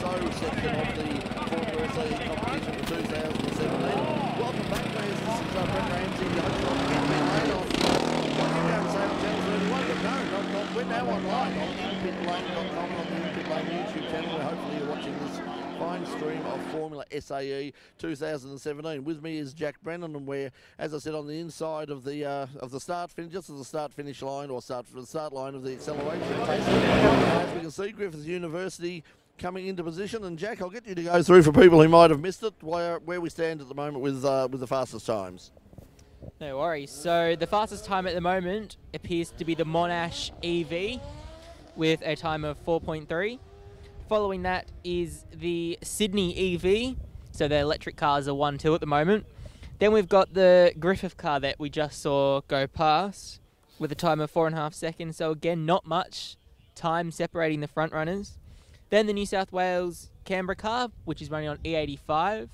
SO section of the Formula SAE competition for 2017. Welcome back, guys. This is Brett Ramsey, the host on we're now online on inpitlane.com and on the Inpit Lane YouTube channel, where hopefully you're watching this fine stream of Formula SAE 2017. With me is Jack Brennan, and we're, as I said, on the inside of the start finish, just at the start-finish line, or start line of the acceleration test. As we can see, Griffith University coming into position, and Jack, I'll get you to go through for people who might have missed it, where we stand at the moment with the fastest times. No worries. So the fastest time at the moment appears to be the Monash EV with a time of 4.3. Following that is the Sydney EV. So the electric cars are 1-2 at the moment. Then we've got the Griffith car that we just saw go past with a time of 4.5 seconds. So again, not much time separating the front runners. Then the New South Wales Canberra car, which is running on E85.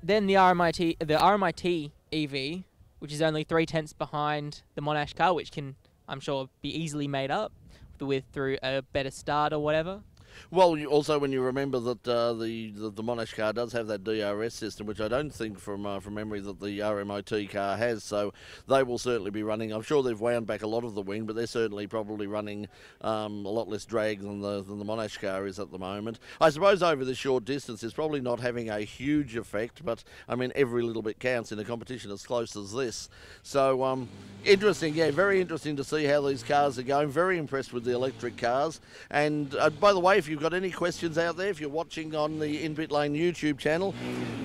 Then the RMIT EV, which is only 3/10 behind the Monash car, which can, I'm sure, be easily made up through a better start or whatever. Well, also when you remember that the Monash car does have that DRS system, which I don't think from memory that the RMIT car has, so they will certainly be running. I'm sure they've wound back a lot of the wing, but they're certainly probably running a lot less drag than the Monash car is at the moment. I suppose over this short distance, it's probably not having a huge effect, but I mean every little bit counts in a competition as close as this. So interesting, yeah, very interesting to see how these cars are going. Very impressed with the electric cars. And by the way, if you've got any questions out there, if you're watching on the Inpit Lane YouTube channel,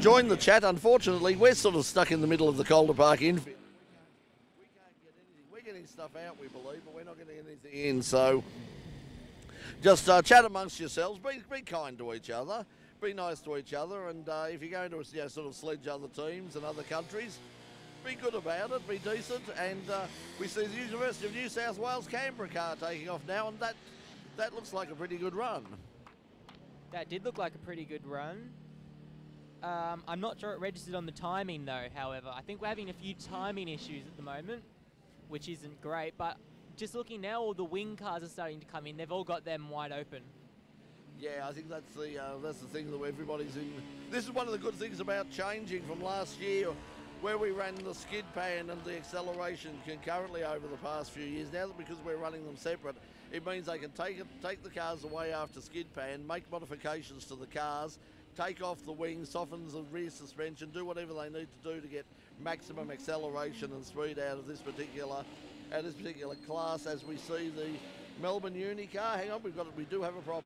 join the chat. Unfortunately, we're sort of stuck in the middle of the Calder Park infit. We can't get anything. We're getting stuff out, we believe, but we're not getting anything in. So just chat amongst yourselves. Be kind to each other. Be nice to each other. And if you're going to sort of sledge other teams and other countries, be good about it. Be decent. And we see the University of New South Wales Canberra car taking off now, and that looks like a pretty good run. That did look like a pretty good run. I'm not sure it registered on the timing though, however. I think we're having a few timing issues at the moment, which isn't great, but just looking now, all the wing cars are starting to come in. They've all got them wide open. Yeah, I think that's the thing that everybody's in. This is one of the good things about changing from last year, where we ran the skid pan and the acceleration concurrently over the past few years. Now that because we're running them separate, it means they can take the cars away after skid pan, make modifications to the cars, take off the wings, soften the rear suspension, do whatever they need to do to get maximum acceleration and speed out of this particular class. As we see the Melbourne Uni car, hang on, we do have a problem.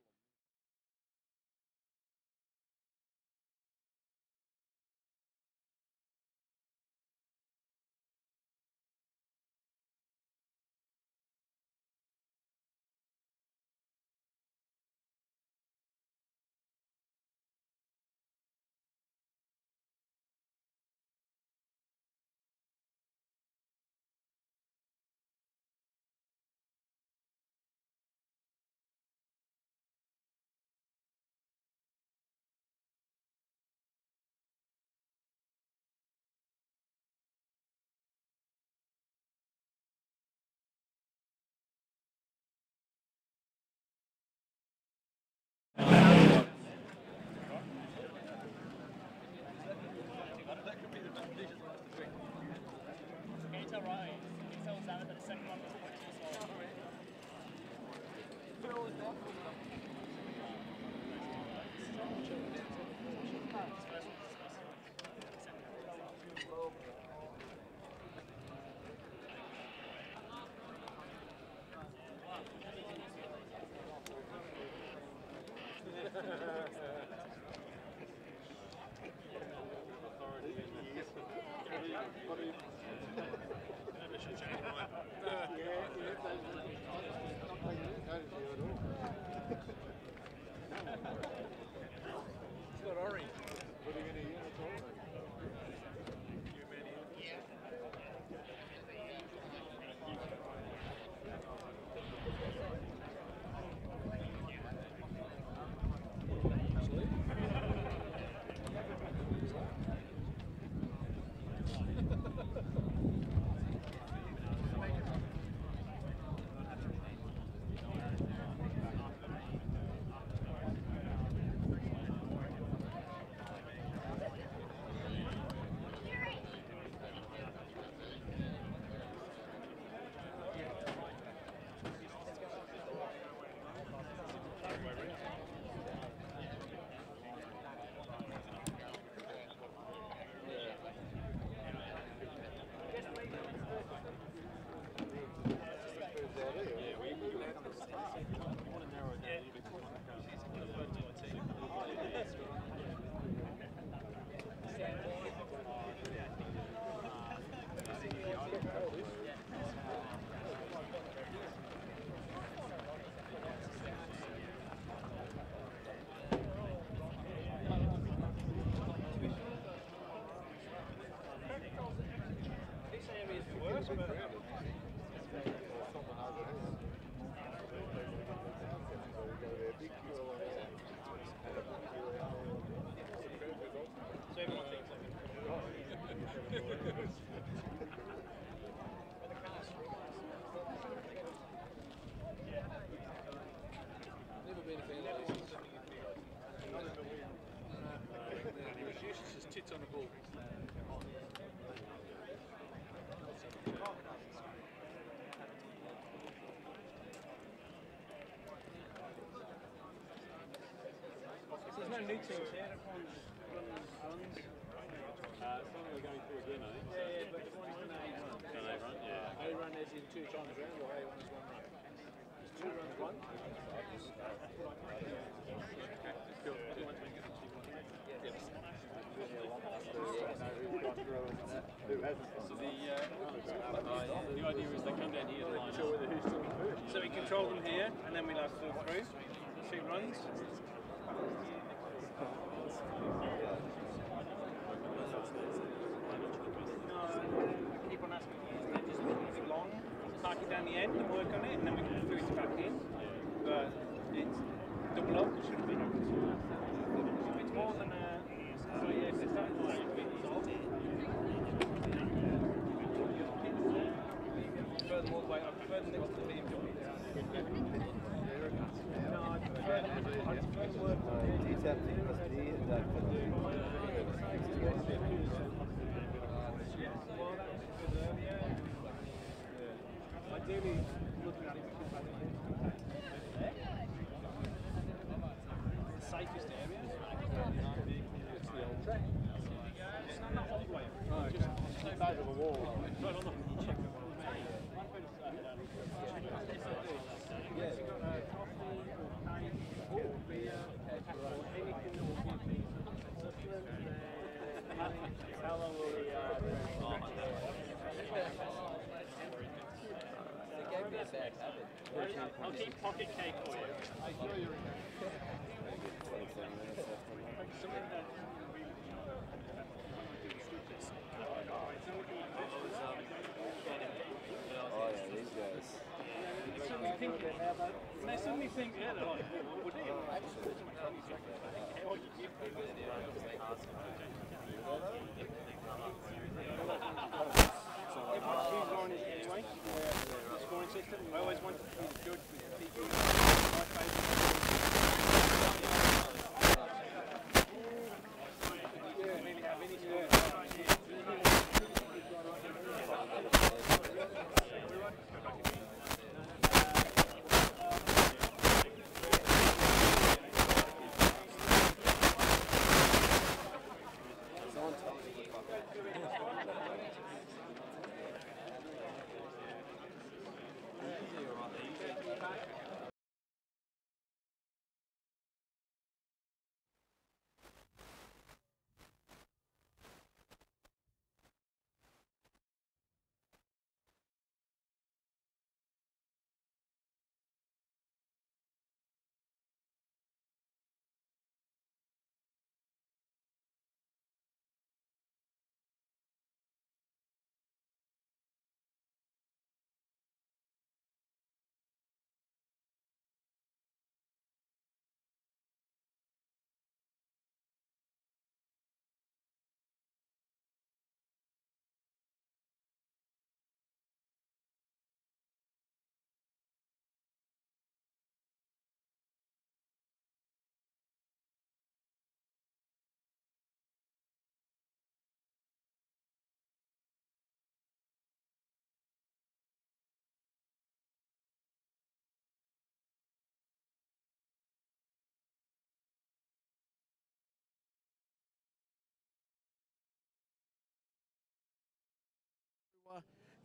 It's just tits on the ball. So there's no new teams here. Everyone's runs. Some of them are going through again, I think. Yeah, but one's an A run. An A run, yeah. A run is in 2 times round, or A run is 1 run. It's 2 runs, 1. So the idea is they come down here to line up. So we control them here, and then we like fall through 2 runs. Keep on asking, just move long, park it down the end and work on it, and then we can boost it back in. But it's double up, it shouldn't be. If it's more than so yeah, if it's that further all the way up, further next to the BMW. No, I prefer to work on ideally, looking at it because I think the safest area is the old track. It's not all the way up. Just the side of a wall. Right on the check. Yeah, you've got coffee or pint or beer, petrol, anything that will give me supplement. How long will the I'll keep pocket cake for you. I know you're in there. Something that oh yeah, these guys. They suddenly think, yeah, they're like, what do you anyway, scoring system. I always wanted to be the judge with people. Yeah, really have any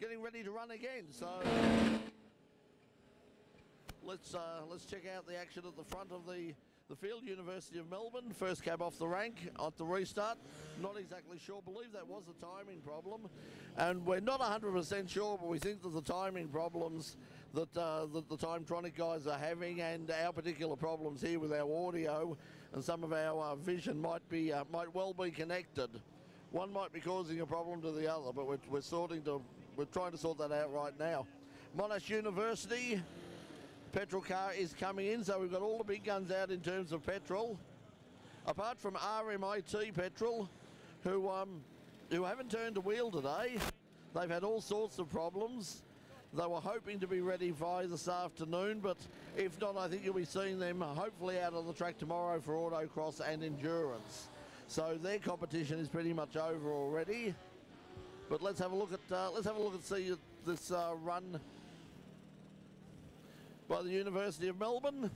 Getting ready to run again, so let's check out the action at the front of the field. University of Melbourne, first cab off the rank at the restart. Not exactly sure, believe that was a timing problem, and we're not 100% sure, but we think that the timing problems that the Timetronic guys are having, and our particular problems here with our audio and some of our vision might well be connected. One might be causing a problem to the other, but we're trying to sort that out right now. Monash University, petrol car is coming in, so we've got all the big guns out in terms of petrol. Apart from RMIT Petrol, who haven't turned a wheel today. They've had all sorts of problems. They were hoping to be ready by this afternoon, but if not, I think you'll be seeing them hopefully out on the track tomorrow for autocross and endurance. So their competition is pretty much over already. But let's have a look at see this run by the University of Melbourne.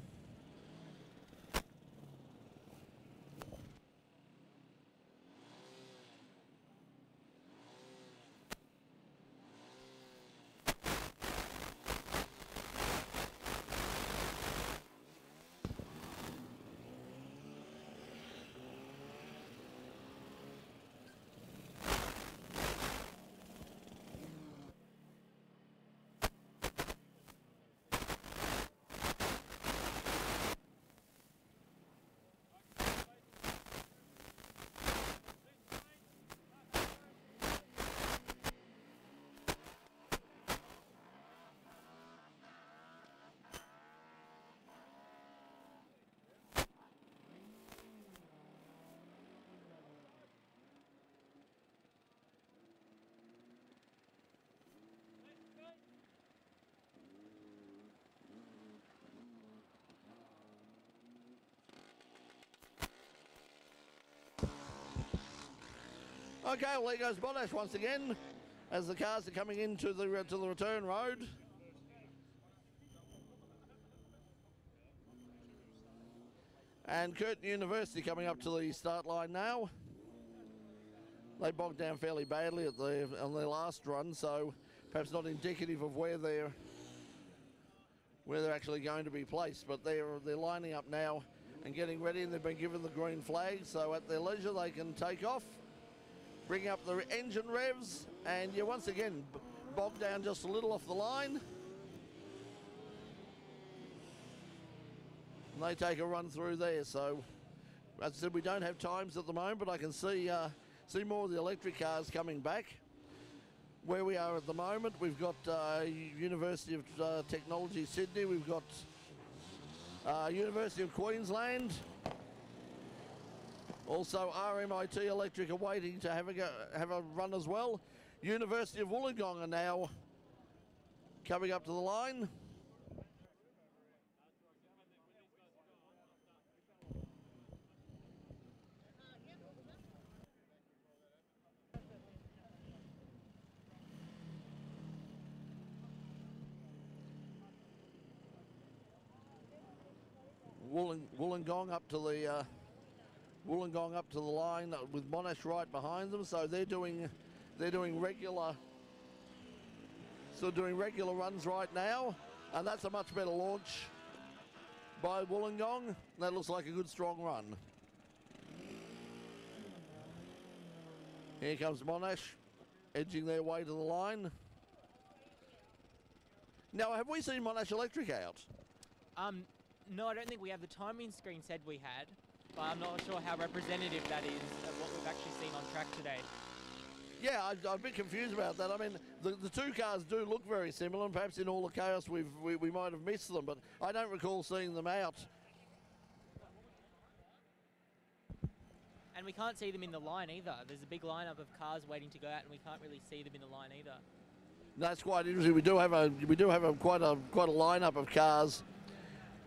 Okay, well there goes Monash once again as the cars are coming into the return road. And Curtin University coming up to the start line now. They bogged down fairly badly on their last run, so perhaps not indicative of where they're actually going to be placed. But they're lining up now and getting ready, and they've been given the green flag. So at their leisure, they can take off, bring up the engine revs, and you once again bogged down just a little off the line. And they take a run through there. So as I said, we don't have times at the moment, but I can see more of the electric cars coming back. Where we are at the moment, we've got University of Technology Sydney, we've got University of Queensland, also RMIT Electric are waiting to have a run as well. University of Wollongong are now coming up to the line. Wollongong up to the line with Monash right behind them, so they're doing regular runs right now, and that's a much better launch by Wollongong. That looks like a good strong run. Here comes Monash edging their way to the line. Now, have we seen Monash Electric out? No, I don't think we have. The timing screen said we had, but I'm not sure how representative that is of what we've actually seen on track today. Yeah, I'm a bit confused about that. I mean, the two cars do look very similar, and perhaps in all the chaos we might have missed them, but I don't recall seeing them out. And we can't see them in the line either. There's a big lineup of cars waiting to go out, and we can't really see them in the line either. That's quite interesting. We do have quite a lineup of cars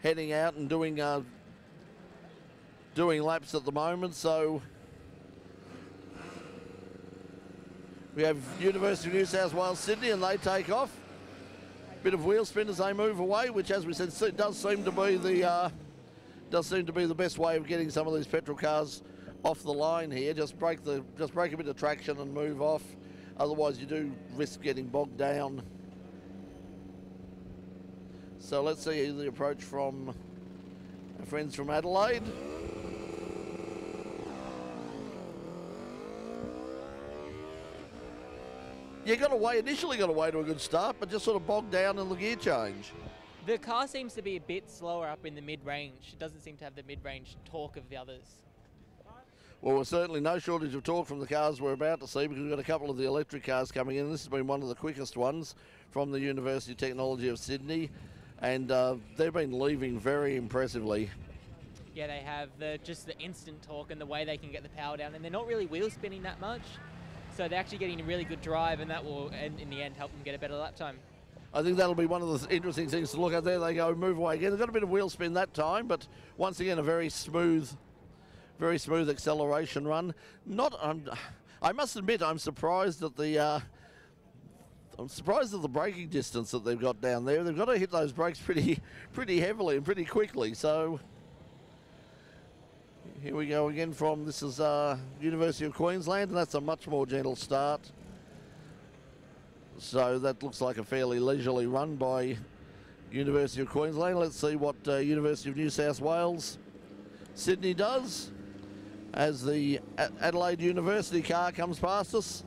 heading out and doing laps at the moment. So we have University of New South Wales Sydney, and they take off. Bit of wheel spin as they move away, which, as we said, does seem to be the best way of getting some of these petrol cars off the line here. Just break a bit of traction and move off. Otherwise, you do risk getting bogged down. So let's see the approach from our friends from Adelaide. You initially got away to a good start, but just sort of bogged down in the gear change. The car seems to be a bit slower up in the mid-range. It doesn't seem to have the mid-range torque of the others. Well, there's certainly no shortage of torque from the cars we're about to see, because we've got a couple of the electric cars coming in. This has been one of the quickest ones from the University of Technology of Sydney, and they've been leaving very impressively. Yeah, they have just the instant torque and the way they can get the power down, and they're not really wheel spinning that much, so they're actually getting a really good drive, and that will, in the end, help them get a better lap time. I think that'll be one of the interesting things to look at there. They go move away again. They've got a bit of wheel spin that time, but once again, a very smooth very smooth acceleration run. I must admit, I'm surprised at the braking distance that they've got down there. They've got to hit those brakes pretty heavily and pretty quickly. So here we go again from, this is University of Queensland, and that's a much more gentle start. So that looks like a fairly leisurely run by University of Queensland. Let's see what University of New South Wales Sydney does as the Adelaide University car comes past us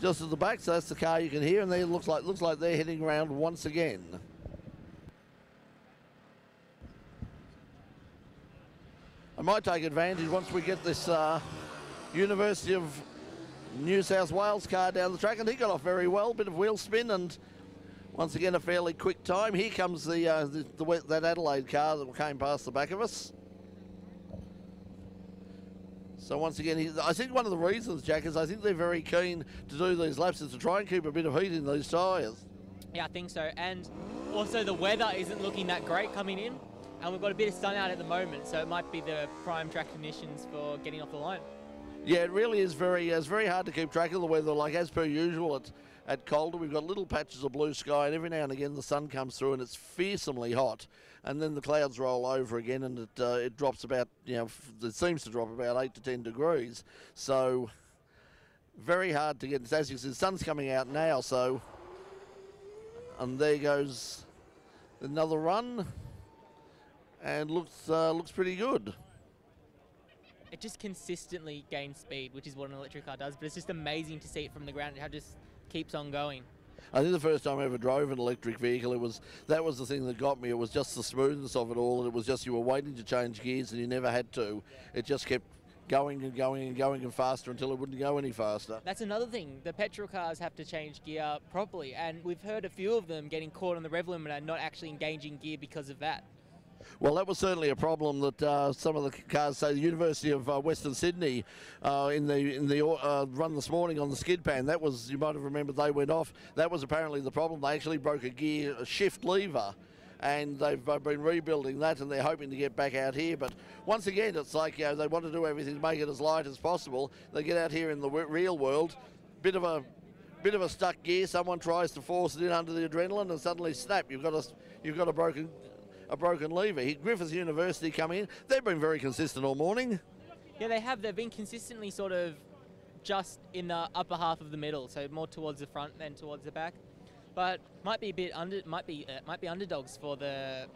just at the back. So that's the car you can hear, and they looks like they're heading around once again. I might take advantage once we get this University of New South Wales car down the track, and he got off very well. Bit of wheel spin, and once again a fairly quick time. Here comes that Adelaide car that came past the back of us. So once again, I think one of the reasons, Jack, is I think they're very keen to do these laps is to try and keep a bit of heat in these tyres. Yeah, I think so. And also the weather isn't looking that great coming in, and we've got a bit of sun out at the moment, so it might be the prime track conditions for getting off the line. Yeah, it really is very hard to keep track of the weather. Like as per usual at Calder, we've got little patches of blue sky, and every now and again the sun comes through and it's fearsomely hot, and then the clouds roll over again, and it drops about, it seems to drop about 8 to 10 degrees. So very hard to get. As you see, the sun's coming out now, so, and there goes another run, and looks pretty good. It just consistently gains speed, which is what an electric car does, but it's just amazing to see it from the ground, how it just keeps on going. I think the first time I ever drove an electric vehicle, that was the thing that got me. It was just the smoothness of it all. It was just you were waiting to change gears and you never had to. It just kept going and going and going and faster until it wouldn't go any faster. That's another thing. The petrol cars have to change gear properly, and we've heard a few of them getting caught on the rev limiter and not actually engaging gear because of that. Well, that was certainly a problem that some of the cars, say the University of Western Sydney, in the run this morning on the skid pan, that was, you might have remembered, they went off. That was apparently the problem. They actually broke a shift lever, and they've been rebuilding that, and they're hoping to get back out here. But once again, it's like they want to do everything to make it as light as possible. They get out here in the real world, bit of a stuck gear. Someone tries to force it in under the adrenaline, and suddenly snap! You've got a broken lever. Griffith University come in. They've been very consistent all morning. Yeah, they have. They've been consistently sort of just in the upper half of the middle, so more towards the front than towards the back. But might be underdogs for the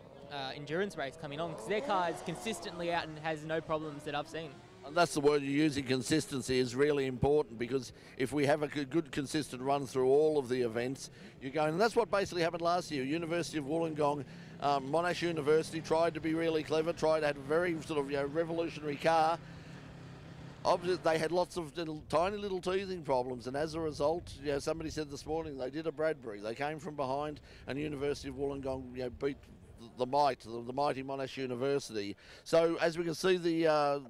endurance race coming on, because their car is consistently out and has no problems that I've seen. And that's the word you're using. Consistency is really important, because if we have a good consistent run through all of the events, you're going, and that's what basically happened last year. University of Wollongong, Monash University tried to be really clever, tried to have a very sort of revolutionary car. Obviously, they had lots of tiny little teething problems, and as a result, somebody said this morning they did a Bradbury. They came from behind, and University of Wollongong beat the mighty Monash University. So as we can see, the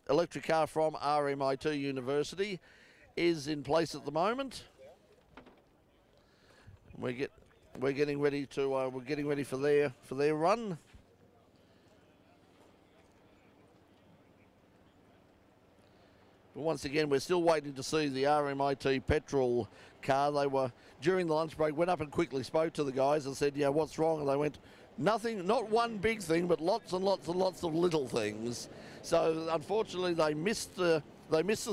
electric car from RMIT University is in place at the moment. We're getting ready for their run. But once again, we're still waiting to see the RMIT petrol car. They were, during the lunch break, went up and quickly spoke to the guys and said, what's wrong? And they went, nothing, not one big thing, but lots and lots and lots of little things. So unfortunately, they missed the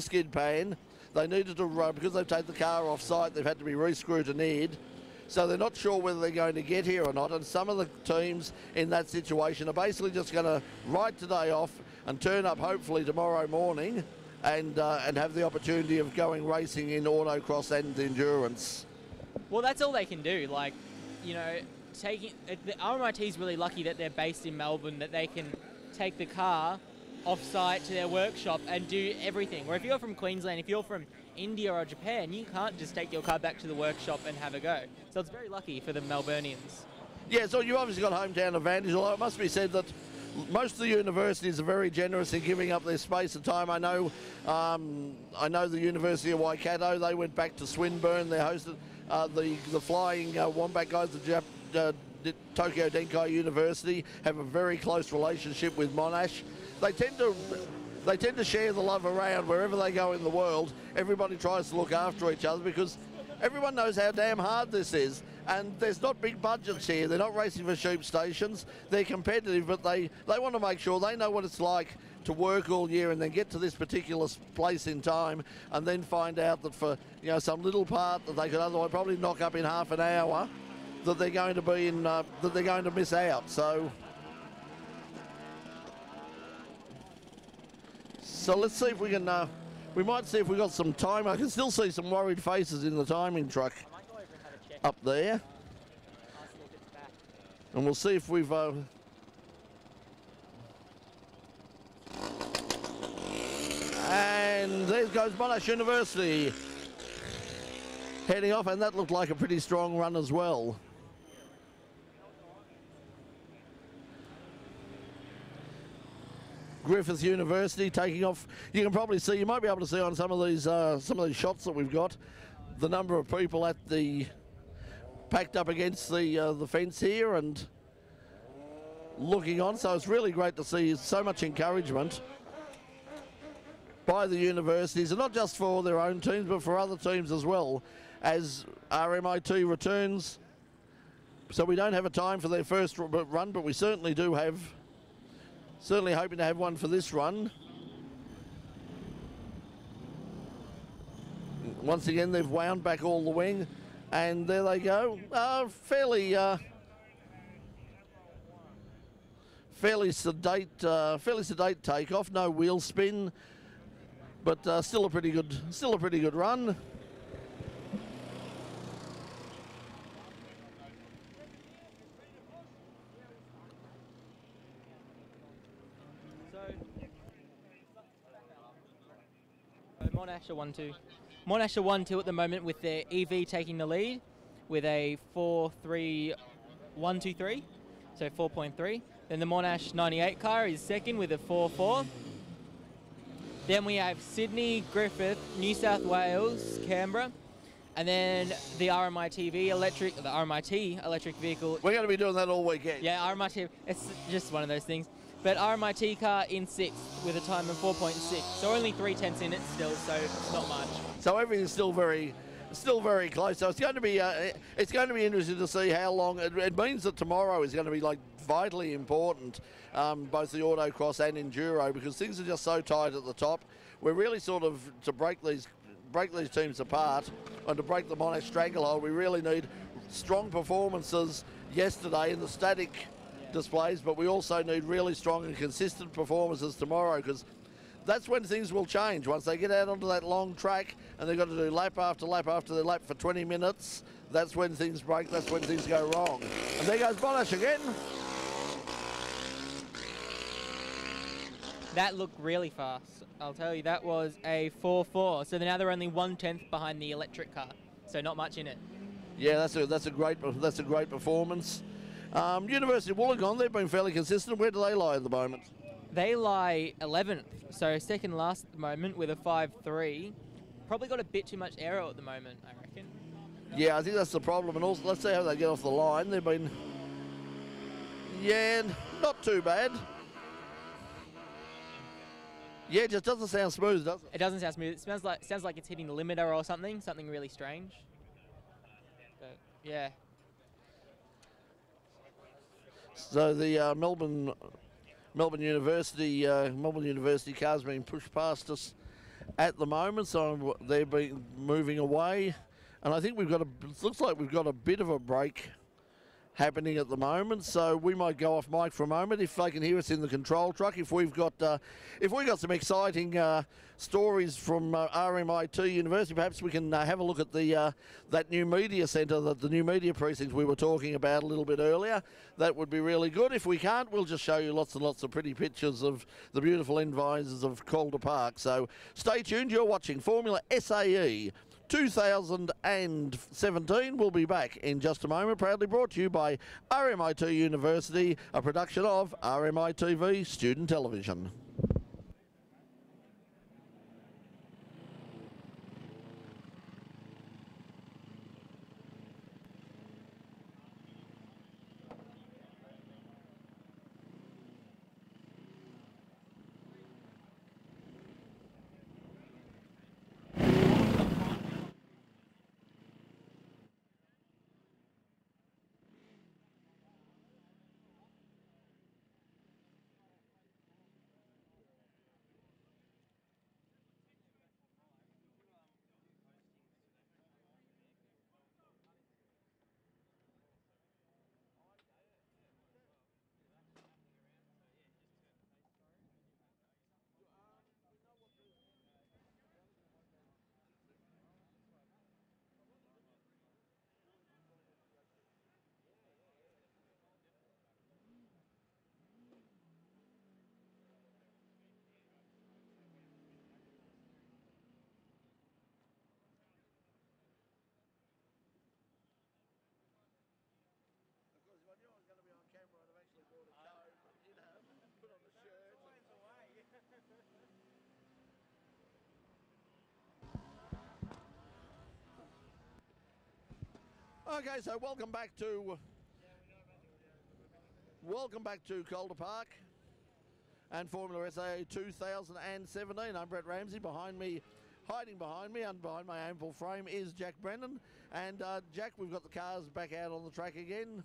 skid pan. They needed to run, because they've taken the car off site, they've had to be re-scrutineered. So they're not sure whether they're going to get here or not. And some of the teams in that situation are basically just going to write today off and turn up hopefully tomorrow morning and have the opportunity of going racing in autocross and endurance. Well, that's all they can do. The RMIT is really lucky that they're based in Melbourne, that they can take the car off-site to their workshop and do everything. Where if you're from Queensland, if you're from India or Japan, you can't just take your car back to the workshop and have a go. So it's very lucky for the Melburnians. Yeah, so you've obviously got hometown advantage, although it must be said that most of the universities are very generous in giving up their space and time. I know the University of Waikato, they went back to Swinburne. They hosted the Flying Wombat guys, the Tokyo Denkai University, have a very close relationship with Monash. They they tend to share the love around wherever they go in the world. Everybody tries to look after each other because everyone knows how damn hard this is. And there's not big budgets here. They're not racing for sheep stations. They're competitive, but they want to make sure they know what it's like to work all year and then get to this particular place in time and then find out that for some little part that they could otherwise probably knock up in half an hour, that they're going to be in that they're going to miss out. So let's see if we can. We might see if we got some time. I can still see some worried faces in the timing truck up there, and we'll see if we've. And there goes Monash University heading off, and that looked like a pretty strong run as well. Griffith University taking off. You can probably see, you might be able to see on some of these shots that we've got, the number of people at the packed up against the fence here and looking on. So it's really great to see so much encouragement by the universities, and not just for their own teams, but for other teams as well, as RMIT returns. So we don't have a time for their first run, but we certainly do have. Certainly hoping to have one for this run. Once again, they've wound back all the wing, and there they go. Fairly sedate takeoff. No wheel spin, but still a pretty good run. Monash are 1-2. Monash are 1-2 at the moment with their EV taking the lead with a 4.3, so 4.3. Then the Monash 98 car is second with a 4.4. Then we have Sydney, Griffith, New South Wales, Canberra, and then the RMIT electric vehicle. We're going to be doing that all weekend. Yeah, RMIT, it's just one of those things. But RMIT car in 6th with a time of 4.6. So only 3/10 in it still, so it's not much. So everything's still very close. So it's going to be interesting to see how long. It means that tomorrow is going to be like vitally important, both the autocross and enduro, because things are just so tight at the top. We're really sort of to break these teams apart and to break the Monash stranglehold. We really need strong performances yesterday in the static displays, but we also need really strong and consistent performances tomorrow, because that's when things will change. Once they get out onto that long track and they've got to do lap after lap after their lap for 20 minutes, that's when things break, that's when things go wrong. And there goes Monash again. That looked really fast. I'll tell you, that was a 4.4. So now they're only 1/10 behind the electric car. So not much in it. Yeah, that's a great performance. University of Wollongong, they've been fairly consistent. Where do they lie at the moment? They lie 11th, so second last at the moment with a 5.3. Probably got a bit too much aero at the moment, I reckon. Yeah, I think that's the problem. And also, let's see how they get off the line. They've been, not too bad. Yeah, it just doesn't sound smooth, does it? It doesn't sound smooth. It sounds like it's hitting the limiter or something really strange. But yeah. So the Melbourne University car's being pushed past us at the moment, so they've been moving away, and I think looks like we've got a bit of a break happening at the moment, so we might go off mic for a moment if they can hear us in the control truck. If we've got some exciting stories from RMIT University, perhaps we can have a look at that new media centre, the new media precinct we were talking about a little bit earlier. That would be really good. If we can't, we'll just show you lots and lots of pretty pictures of the beautiful environs of Calder Park. So stay tuned. You're watching Formula SAE 2017. We'll be back in just a moment. Proudly brought to you by RMIT University, a production of RMITV Student Television. Okay, so welcome back to Calder Park and Formula SAE 2017. I'm Brett Ramsey. Hiding behind me and behind my ample frame is Jack Brennan. And Jack, we've got the cars back out on the track again.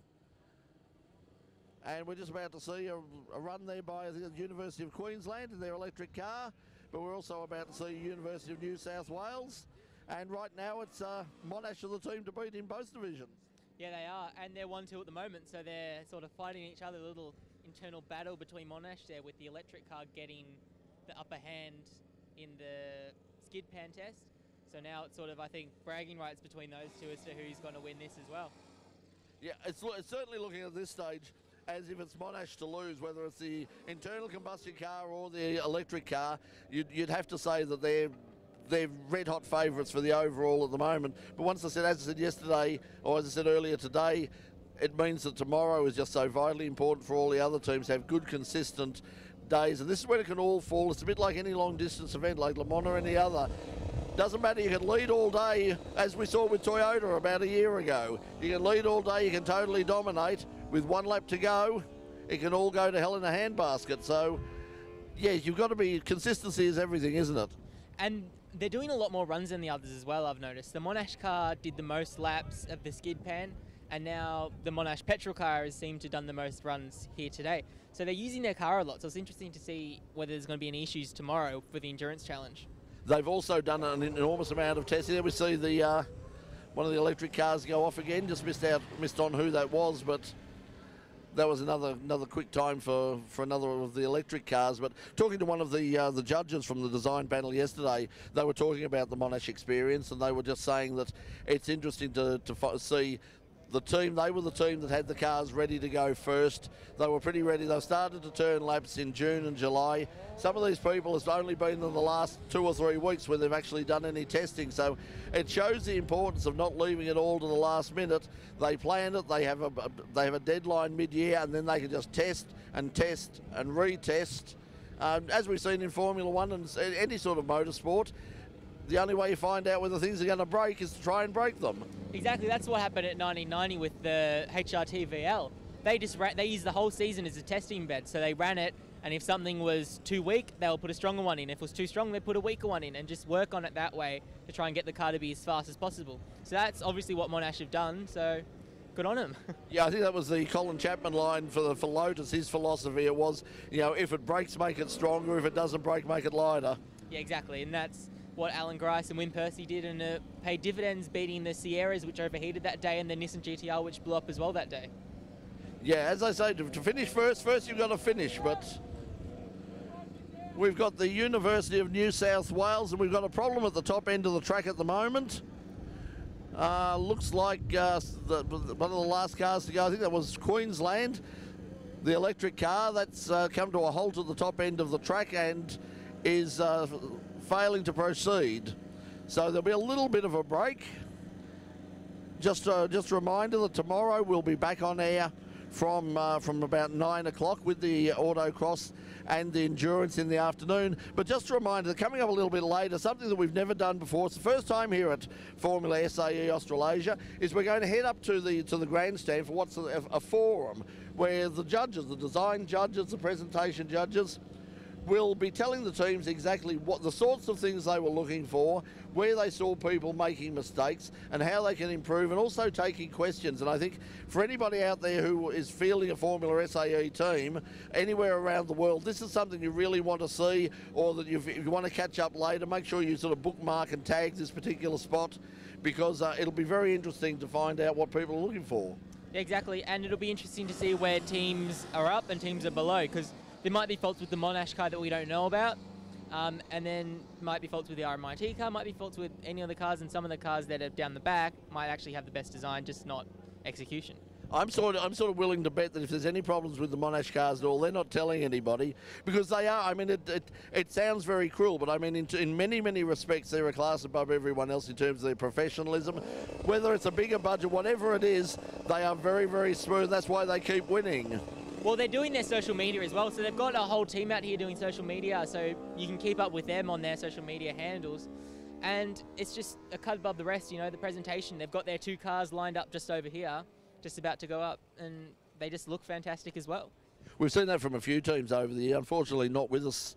And we're just about to see a run there by the University of Queensland in their electric car. But we're also about to see University of New South Wales. And right now it's Monash are the team to beat in both divisions. Yeah, they are, and they're 1-2 at the moment, so they're sort of fighting each other, a little internal battle between Monash there, with the electric car getting the upper hand in the skid pan test. So now it's sort of, I think, bragging rights between those two as to who's going to win this as well. Yeah, it's certainly looking at this stage as if it's Monash to lose, whether it's the internal combustion car or the electric car. You'd have to say that they're red-hot favourites for the overall at the moment. But as I said yesterday, or as I said earlier today, it means that tomorrow is just so vitally important for all the other teams to have good, consistent days. And this is when it can all fall. It's a bit like any long-distance event, like Le Mans or any other. Doesn't matter, you can lead all day, as we saw with Toyota about a year ago. You can lead all day, you can totally dominate. With 1 lap to go, it can all go to hell in a handbasket. So, yeah, you've got to be... Consistency is everything, isn't it? And they're doing a lot more runs than the others as well, I've noticed. The Monash car did the most laps of the skid pan, and now the Monash petrol car has seemed to have done the most runs here today. So they're using their car a lot, so it's interesting to see whether there's going to be any issues tomorrow for the endurance challenge. They've also done an enormous amount of testing. There we see the one of the electric cars go off again. Just missed on who that was, but that was another quick time for another of the electric cars. But talking to one of the judges from the design panel yesterday, they were talking about the Monash experience, and they were just saying that it's interesting to see the team. They were the team that had the cars ready to go first. They were pretty ready. They started to turn laps in June and July. Some of these people have only been in the last 2 or 3 weeks where they've actually done any testing. So it shows the importance of not leaving it all to the last minute. They plan it. They have a deadline mid-year, and then they can just test and retest. As we've seen in Formula 1 and any sort of motorsport, the only way you find out whether things are going to break is to try and break them. Exactly, that's what happened at 1990 with the HRT VL. They used the whole season as a testing bed, so they ran it, and if something was too weak, they'll put a stronger one in. If it was too strong, they put a weaker one in, and just work on it that way to try and get the car to be as fast as possible. So that's obviously what Monash have done, so good on them. Yeah, I think that was the Colin Chapman line for Lotus. His philosophy, it was, if it breaks, make it stronger. If it doesn't break, make it lighter. Yeah, exactly, and that's what Alan Grice and Wim Percy did, and it paid dividends, beating the Sierras, which overheated that day, and the Nissan GTR, which blew up as well that day. Yeah, as I say, to finish first you've got to finish, but we've got the University of New South Wales, and we've got a problem at the top end of the track at the moment. Looks like one of the last cars to go, I think that was Queensland, the electric car, that's come to a halt at the top end of the track and is failing to proceed. So there'll be a little bit of a break. Just a reminder that tomorrow we'll be back on air from about 9 o'clock with the autocross and the endurance in the afternoon. But just a reminder that coming up a little bit later, something that we've never done before, it's the first time here at Formula SAE Australasia, is we're going to head up to the grandstand for what's a forum where the judges, the design judges, the presentation judges, will be telling the teams exactly what the sorts of things they were looking for, where they saw people making mistakes, and how they can improve, and also taking questions. And I think for anybody out there who is fielding a Formula SAE team anywhere around the world, this is something you really want to see, or that if you want to catch up later, make sure you sort of bookmark and tag this particular spot, because it'll be very interesting to find out what people are looking for. Exactly, and it'll be interesting to see where teams are up and teams are below, because there might be faults with the Monash car that we don't know about, and then might be faults with the RMIT car, might be faults with any other cars, and some of the cars that are down the back might actually have the best design, just not execution. I'm sort of willing to bet that if there's any problems with the Monash cars at all, they're not telling anybody, because they are. I mean, it sounds very cruel, but I mean, in many respects, they're a class above everyone else in terms of their professionalism. Whether it's a bigger budget, whatever it is, they are very smooth. That's why they keep winning. Well, they're doing their social media as well, so they've got a whole team out here doing social media, so you can keep up with them on their social media handles. And it's just a cut above the rest, you know, the presentation. They've got their 2 cars lined up just over here, just about to go up, and they just look fantastic as well. We've seen that from a few teams over the year. Unfortunately, not with us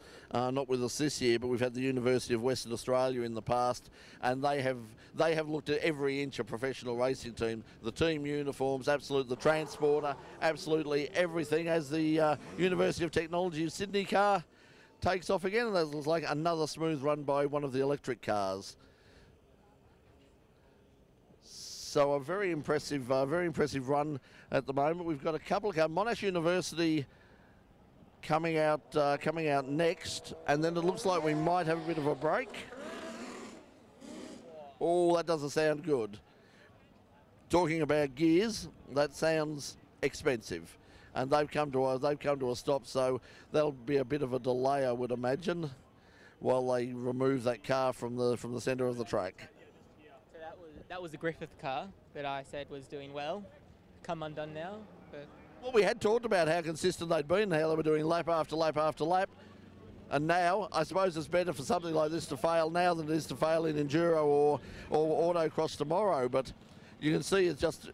this year. But we've had the University of Western Australia in the past, and they have looked at every inch of professional racing team. The team uniforms, the transporter, absolutely everything. As the University of Technology of Sydney car takes off again, and that looks like another smooth run by one of the electric cars. So a very impressive run at the moment. We've got a couple of cars. Monash University coming out next, and then it looks like we might have a bit of a break. Oh, that doesn't sound good. Talking about gears, that sounds expensive, and they've come to a stop. So there'll be a bit of a delay, I would imagine, while they remove that car from the centre of the track. That was the Griffith car that I said was doing well. Come undone now. But well, we had talked about how consistent they'd been, how they were doing lap after lap after lap. And now, I suppose it's better for something like this to fail now than it is to fail in Enduro or Autocross tomorrow. But you can see it's just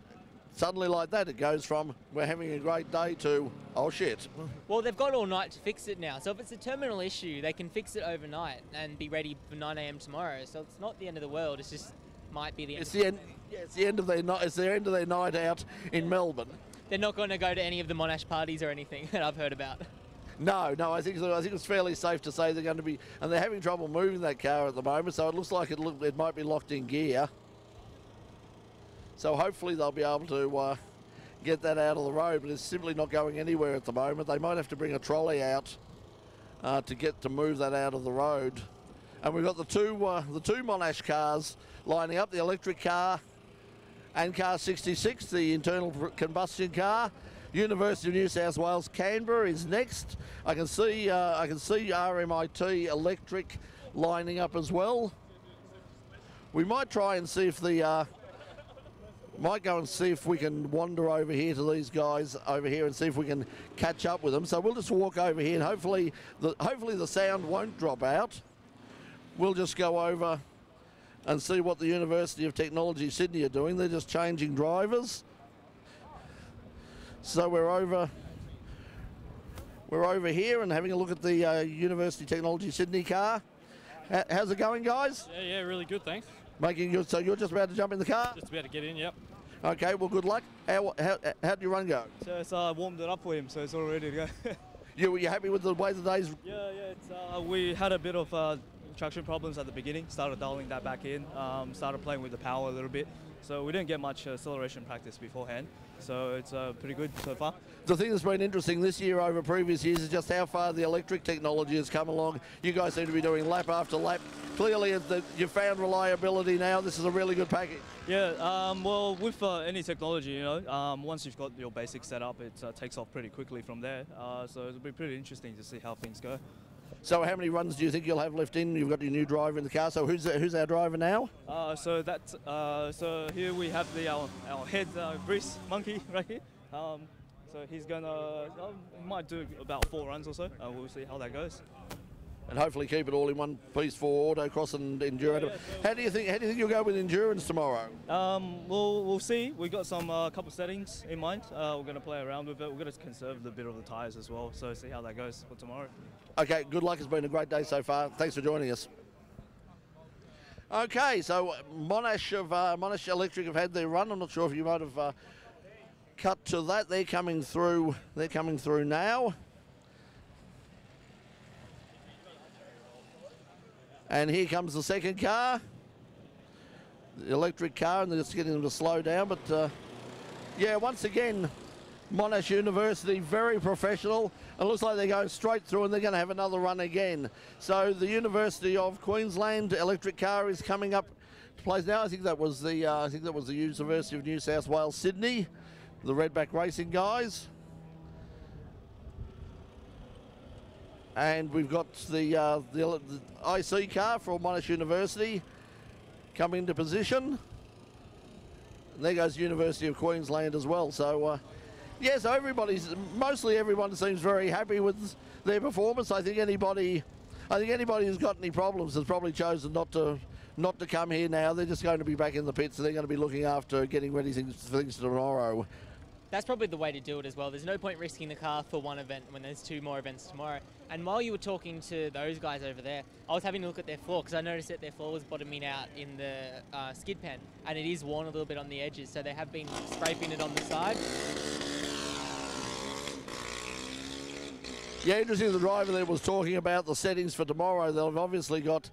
suddenly like that. It goes from we're having a great day to, oh shit. Well, they've got all night to fix it now. So if it's a terminal issue, they can fix it overnight and be ready for 9 a.m. tomorrow. So it's not the end of the world. It's just might be the end. It's the end. Yeah, it's the end of their night. It's the end of their night out in Melbourne. They're not going to go to any of the Monash parties or anything that I've heard about. No, I think it's fairly safe to say they're going to be, and they're having trouble moving that car at the moment. So it looks like it might be locked in gear. So hopefully they'll be able to get that out of the road, but it's simply not going anywhere at the moment. They might have to bring a trolley out to move that out of the road. And we've got the two Monash cars lining up, the electric car and car 66, the internal combustion car. University of New South Wales Canberra is next. I can see RMIT electric lining up as well. We might try and see if might go and see if we can wander over here to these guys over here and see if we can catch up with them. So we'll just walk over here, and hopefully the sound won't drop out. We'll just go over and see what the University of Technology Sydney are doing. They're just changing drivers. So we're over here and having a look at the University of Technology Sydney car. How's it going, guys? Yeah, really good, thanks. Making good. So you're just about to jump in the car? Just about to get in, yep. Okay, well, good luck. How did your run go? So I warmed it up for him, so it's all ready to go. You happy with the way the day's? Yeah. We had a bit of traction problems at the beginning. Started dialing that back in. Started playing with the power a little bit. So we didn't get much acceleration practice beforehand. So it's pretty good so far. The thing that's been interesting this year over previous years is just how far the electric technology has come along. You guys seem to be doing lap after lap. Clearly, you've found reliability now. This is a really good package. Yeah, well, with any technology, once you've got your basics set up, it takes off pretty quickly from there. So it'll be pretty interesting to see how things go. So how many runs do you think you'll have left in? You've got your new driver in the car. So who's our driver now? So here we have our head grease monkey right here. So he's gonna might do about 4 runs or so. We'll see how that goes. And hopefully keep it all in one piece for autocross and enduro. Yeah, how do you think you'll go with endurance tomorrow? We'll see. We've got some couple settings in mind. We're going to play around with it. We're going to conserve a bit of the tyres as well. So see how that goes for tomorrow. Okay, good luck. It's been a great day so far. Thanks for joining us. Okay, so Monash Electric have had their run. I'm not sure if you might have cut to that. They're coming through. They're coming through now. And here comes the second car, the electric car, and they're just getting them to slow down. But yeah, once again, Monash University, very professional. It looks like they're going straight through and they're going to have another run again. So the University of Queensland electric car is coming up to place now. I think that was the University of New South Wales Sydney, the Redback Racing guys. And we've got the IC car for Monash University coming into position. And there goes University of Queensland as well. So, yeah, so mostly everyone seems very happy with their performance. I think anybody who's got any problems has probably chosen not to not to come here now. They're just going to be back in the pits, and they're going to be looking after getting ready for things tomorrow. That's probably the way to do it as well. There's no point risking the car for one event when there's 2 more events tomorrow. And while you were talking to those guys over there, I was having a look at their floor because I noticed that their floor was bottoming out in the skid pen, and it is worn a little bit on the edges, so they have been scraping it on the side. Yeah, interesting. The driver there was talking about the settings for tomorrow. They've obviously got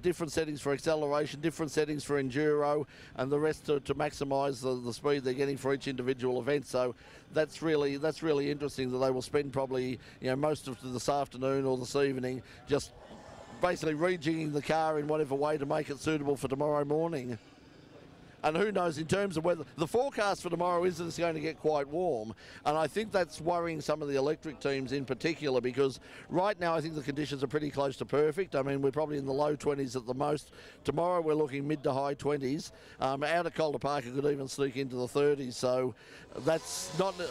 different settings for acceleration, different settings for enduro, and the rest to maximise the speed they're getting for each individual event. So that's really interesting that they will spend probably most of this afternoon or this evening just basically rejigging the car in whatever way to make it suitable for tomorrow morning. And who knows, in terms of weather, the forecast for tomorrow is that it's going to get quite warm. And I think that's worrying some of the electric teams in particular, because right now I think the conditions are pretty close to perfect. I mean, we're probably in the low 20s at the most. Tomorrow we're looking mid to high 20s. Out at Calder Park it could even sneak into the 30s. So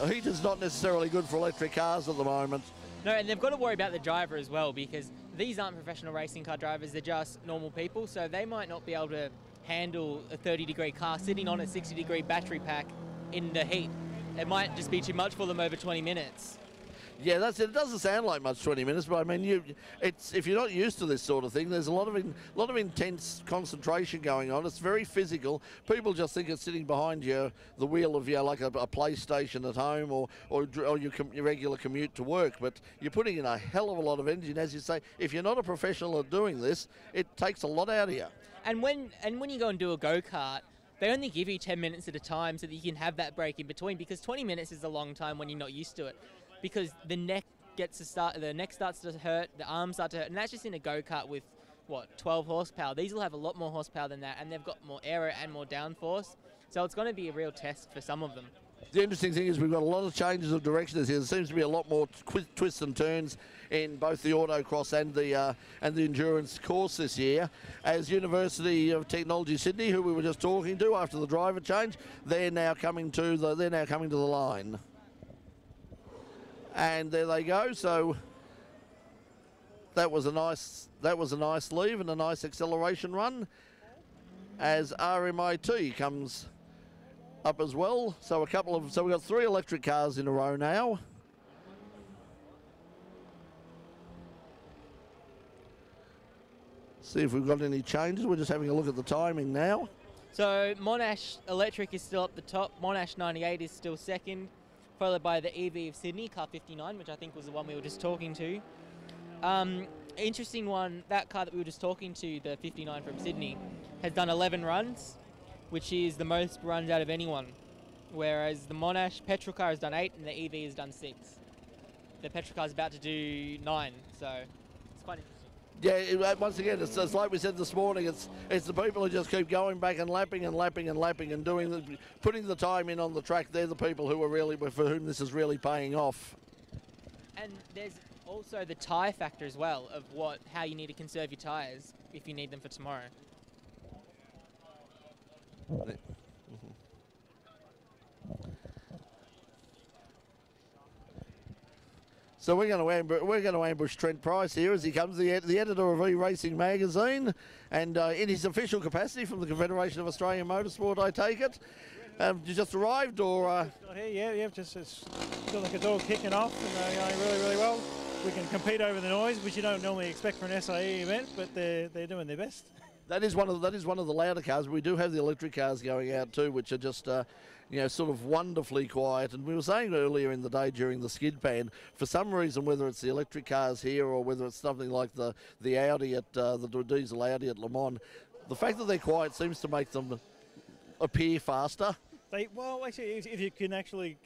heat is not necessarily good for electric cars at the moment. No, and they've got to worry about the driver as well, because these aren't professional racing car drivers, they're just normal people, so they might not be able to handle a 30-degree car sitting on a 60-degree battery pack in the heat. It might just be too much for them over 20 minutes. Yeah, that's it. It doesn't sound like much, 20 minutes, but I mean, if you're not used to this sort of thing, there's a lot of intense concentration going on. It's very physical. People just think it's sitting behind the wheel of like a PlayStation at home or your regular commute to work, but you're putting in a hell of a lot of energy. And as you say, if you're not a professional at doing this, it takes a lot out of you. And when you go and do a go-kart, they only give you 10 minutes at a time so that you can have that break in between, because 20 minutes is a long time when you're not used to it. Because the neck starts to hurt, the arms start to hurt, and that's just in a go-kart with, 12 horsepower. These will have a lot more horsepower than that, and they've got more aero and more downforce, so it's going to be a real test for some of them. The interesting thing is we've got a lot of changes of direction this year. There seems to be a lot more twists and turns in both the autocross and the endurance course this year. As University of Technology Sydney, who we were just talking to after the driver change, they're now coming to the line. And there they go. So that was a nice leave and a nice acceleration run as RMIT comes up as well. So we've got 3 electric cars in a row now. See if we've got any changes. We're just having a look at the timing now. So Monash Electric is still up the top. Monash 98 is still second, followed by the EV of Sydney, car 59, which I think was the one we were just talking to. Interesting one, that car that we were just talking to, the 59 from Sydney, has done 11 runs, which is the most runs out of anyone. Whereas the Monash petrol car has done 8 and the EV has done 6. The petrol car is about to do 9, so it's quite interesting. Yeah, once again, it's like we said this morning, it's the people who just keep going back and lapping and lapping and lapping and putting the time in on the track. They're the people who are for whom this is really paying off. And there's also the tyre factor as well of how you need to conserve your tyres if you need them for tomorrow. So we're going to ambush Trent Price here as he comes, the editor of E-Racing magazine, and in his official capacity from the Confederation of Australian Motorsport, I take it. You just arrived, or? Yeah, just feel like it's all kicking off and they're going really, really well. We can compete over the noise, which you don't normally expect for an SAE event, but they're doing their best. That is one of the louder cars. We do have the electric cars going out too, which are just sort of wonderfully quiet. And we were saying earlier in the day during the skid pan, for some reason, whether it's the electric cars here or whether it's something like the Audi at the diesel Audi at Le Mans, the fact that they're quiet seems to make them appear faster. Actually, if you can actually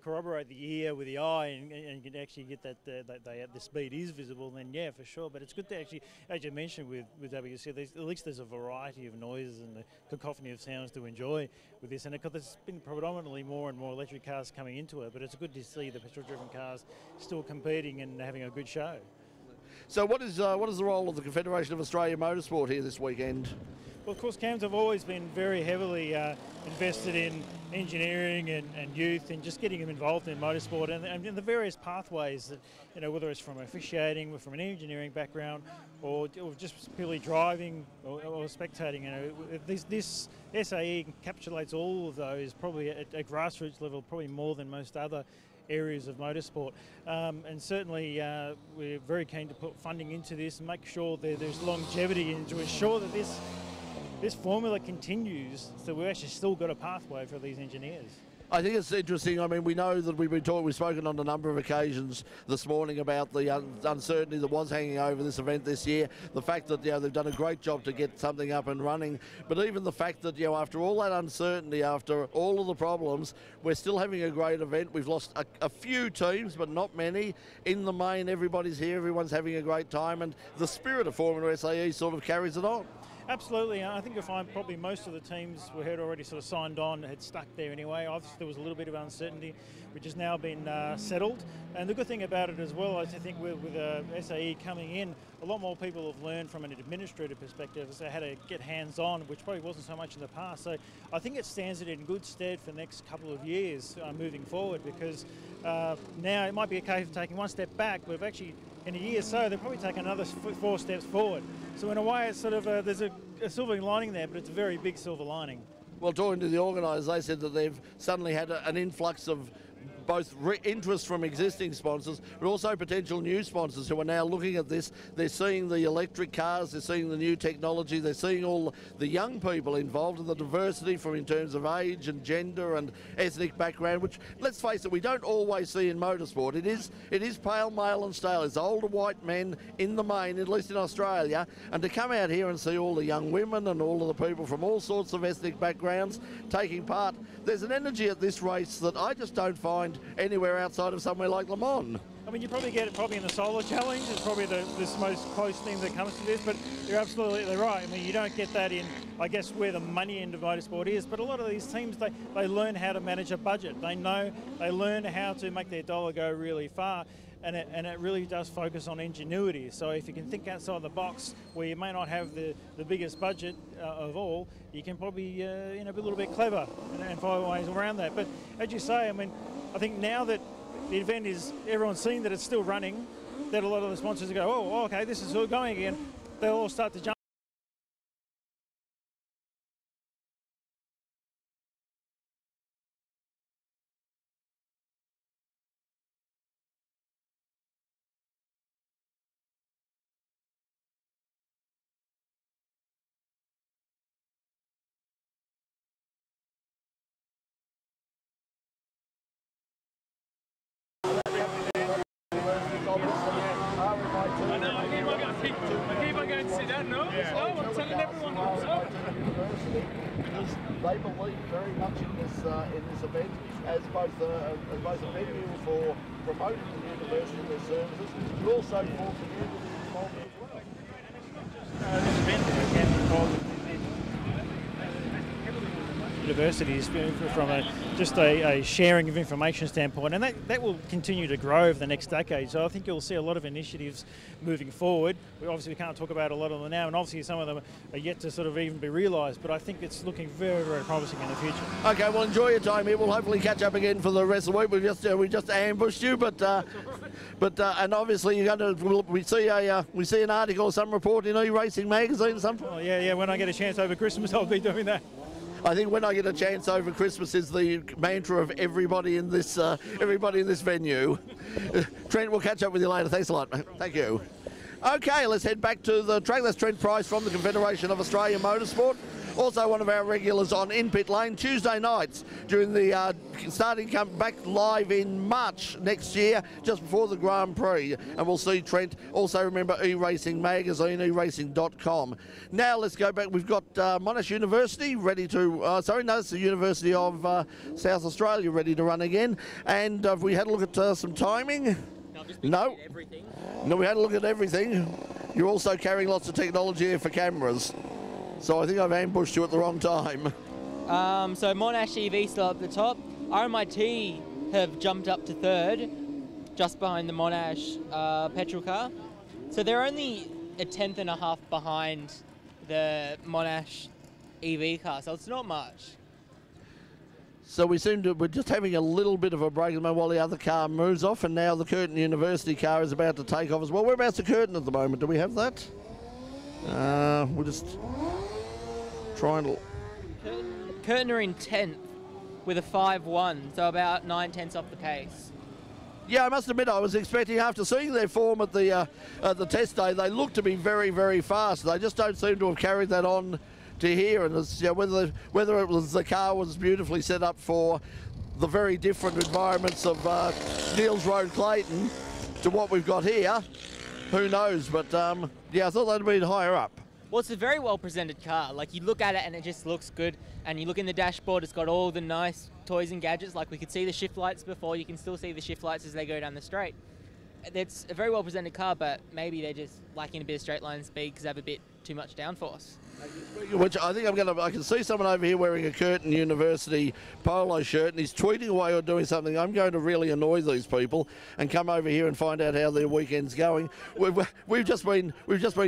corroborate the ear with the eye and you can actually get that the speed is visible, then yeah, for sure. But it's good to actually, as you mentioned with WC, at least there's a variety of noises and the cacophony of sounds to enjoy with this. And there's been predominantly more and more electric cars coming into it, but it's good to see the petrol-driven cars still competing and having a good show. So what is the role of the Confederation of Australian Motorsport here this weekend? Well, of course, CAMS have always been very heavily invested in engineering and youth and just getting them involved in motorsport and the various pathways that, you know, whether it's from officiating, from an engineering background, or just purely driving or spectating. You know, this SAE encapsulates all of those, probably at a grassroots level, probably more than most other areas of motorsport, and certainly we're very keen to put funding into this and make sure that there's longevity and to ensure that this formula continues, so we've actually still got a pathway for these engineers. I think it's interesting. I mean, we know that we've spoken on a number of occasions this morning about the uncertainty that was hanging over this event this year. The fact that, you know, they've done a great job to get something up and running, but even the fact that, you know, after all that uncertainty, after all of the problems, we're still having a great event. We've lost a few teams, but not many. In the main, everybody's here, everyone's having a great time, and the spirit of Formula SAE sort of carries it on. Absolutely. I think you'll find probably most of the teams we had already sort of signed on, had stuck there anyway. Obviously there was a little bit of uncertainty, which has now been settled. And the good thing about it as well, I think with SAE coming in, a lot more people have learned from an administrative perspective as to how to get hands-on, which probably wasn't so much in the past. So I think it stands it in good stead for the next couple of years moving forward, because now it might be a case of taking one step back, but actually in a year or so, they'll probably take another 4 steps forward. So in a way, it's sort of there's a silver lining there, but it's a very big silver lining. Well, talking to the organisers, they said that they've suddenly had an influx of both interest from existing sponsors, but also potential new sponsors who are now looking at this. They're seeing the electric cars, they're seeing the new technology, they're seeing all the young people involved and the diversity from in terms of age and gender and ethnic background, which, let's face it, we don't always see in motorsport. It is pale, male and stale. It's older white men in the main, at least in Australia, and to come out here and see all the young women and all of the people from all sorts of ethnic backgrounds taking part, there's an energy at this race that I just don't find anywhere outside of somewhere like Le Mans. I mean, you probably get it in the Solar Challenge. It's probably the most close thing that comes to this, but you're absolutely right. I mean, you don't get that in, I guess, where the money end of motorsport is, but a lot of these teams, they learn how to manage a budget. They learn how to make their dollar go really far, and it really does focus on ingenuity. So if you can think outside the box, where you may not have the biggest budget of all, you can probably be a little bit clever and find ways around that. But as you say, I mean, I think now that the event is, everyone's seen that it's still running, that a lot of the sponsors go, oh, okay, this is still going again, they'll all start to jump. I keep on going to sit down. No, I'm telling everyone. Because they believe very much in this event as both a venue for promoting the university and their services, but also for community involvement as well. This event can be called universities from just a sharing of information standpoint, and that will continue to grow over the next decade. So I think you'll see a lot of initiatives moving forward. We can't talk about a lot of them now, and obviously some of them are yet to sort of even be realised, but I think it's looking very, very promising in the future. Okay, well, enjoy your time here. We'll hopefully catch up again for the rest of the week. We just ambushed you, but and obviously you're going to we see an article or some report in E-Racing magazine. Oh yeah. When I get a chance over Christmas, I'll be doing that. I think when I get a chance over Christmas is the mantra of everybody in this venue. Trent, we'll catch up with you later. Thanks a lot, mate. Thank you. Okay, let's head back to the track. That's Trent Price from the Confederation of Australian Motorsport. Also one of our regulars on In Pit Lane Tuesday nights during the starting come back live in March next year, just before the Grand Prix. And we'll see Trent. Also remember E-Racing Magazine, eracing.com. Now let's go back. We've got Monash University ready to, it's the University of South Australia ready to run again. And we had a look at some timing. No, we had a look at everything. You're also carrying lots of technology here for cameras. So I think I've ambushed you at the wrong time. So Monash EV still up the top. RMIT have jumped up to third, just behind the Monash petrol car. So they're only a tenth and a half behind the Monash EV car, so it's not much. So we're just having a little bit of a break at the moment while the other car moves off, and now the Curtin University car is about to take off as well. Whereabouts the Curtin at the moment? Do we have that? We're just trying to... Curtin are in 10th with a 5-1, so about 9/10 off the pace. Yeah, I must admit, I was expecting, after seeing their form at the test day, they look to be very, very fast. They just don't seem to have carried that on to here, and it's, you know, whether it was the car was beautifully set up for the very different environments of Neils Road, Clayton, to what we've got here, who knows? But yeah, I thought they'd been higher up. Well, it's a very well presented car. Like, you look at it and it just looks good, and you look in the dashboard, it's got all the nice toys and gadgets. Like, we could see the shift lights before, you can still see the shift lights as they go down the straight. It's a very well presented car, but maybe they're just lacking a bit of straight line speed because they have a bit too much downforce. Which I think I can see someone over here wearing a Curtin University polo shirt, and he's tweeting away or doing something. I'm going to really annoy these people and come over here and find out how their weekend's going. We've just been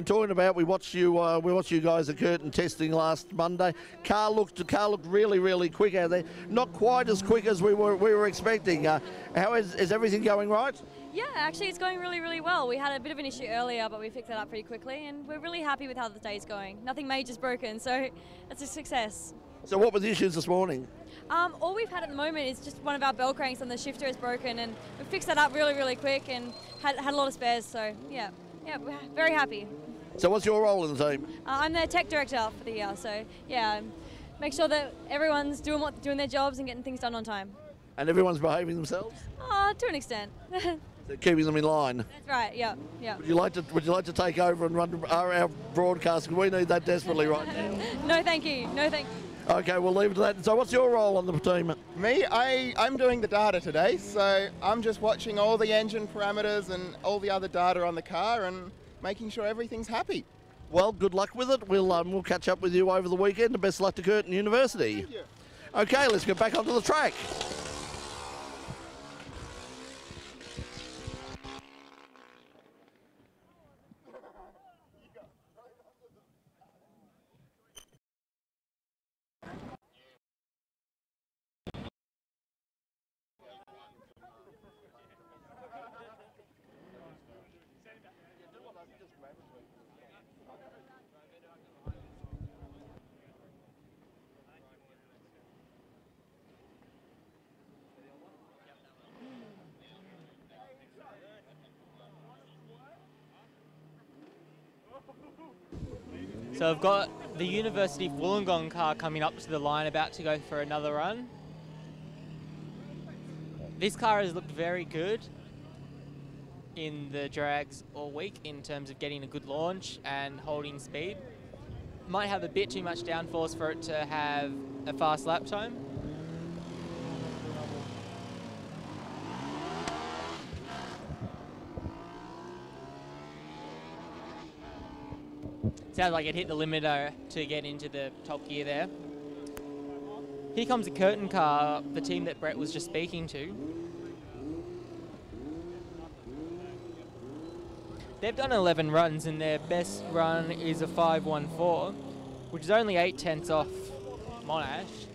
talking about. We watched you guys at Curtin testing last Monday. Car looked really, really quick out there. Not quite as quick as we were expecting. How is everything going right? Yeah, actually it's going really, really well. We had a bit of an issue earlier, but we fixed that up pretty quickly, and we're really happy with how the day's going. Nothing major's broken, so it's a success. So what were the issues this morning? All we've had at the moment is just one of our bell cranks on the shifter is broken, and we fixed that up really, really quick and had a lot of spares, so yeah, we're very happy. So what's your role in the team? I'm the tech director for the year, so yeah, make sure that everyone's doing their jobs and getting things done on time. And everyone's behaving themselves? To an extent. Keeping them in line. That's right. Yeah. Would you like to take over and run our broadcast? We need that desperately right now. No, thank you. No, thank you. Okay, we'll leave it at that. So, what's your role on the team? Me, I'm doing the data today, so I'm just watching all the engine parameters and all the other data on the car and making sure everything's happy. Well, good luck with it. We'll catch up with you over the weekend, and best luck to Curtin University. Thank you. Okay, let's get back onto the track. So I've got the University of Wollongong car coming up to the line, about to go for another run. This car has looked very good in the drags all week in terms of getting a good launch and holding speed. Might have a bit too much downforce for it to have a fast lap time. Sounds like it hit the limiter to get into the top gear there. Here comes the Curtin car, the team that Brett was just speaking to. They've done 11 runs and their best run is a 5.14, which is only 0.8 off Monash.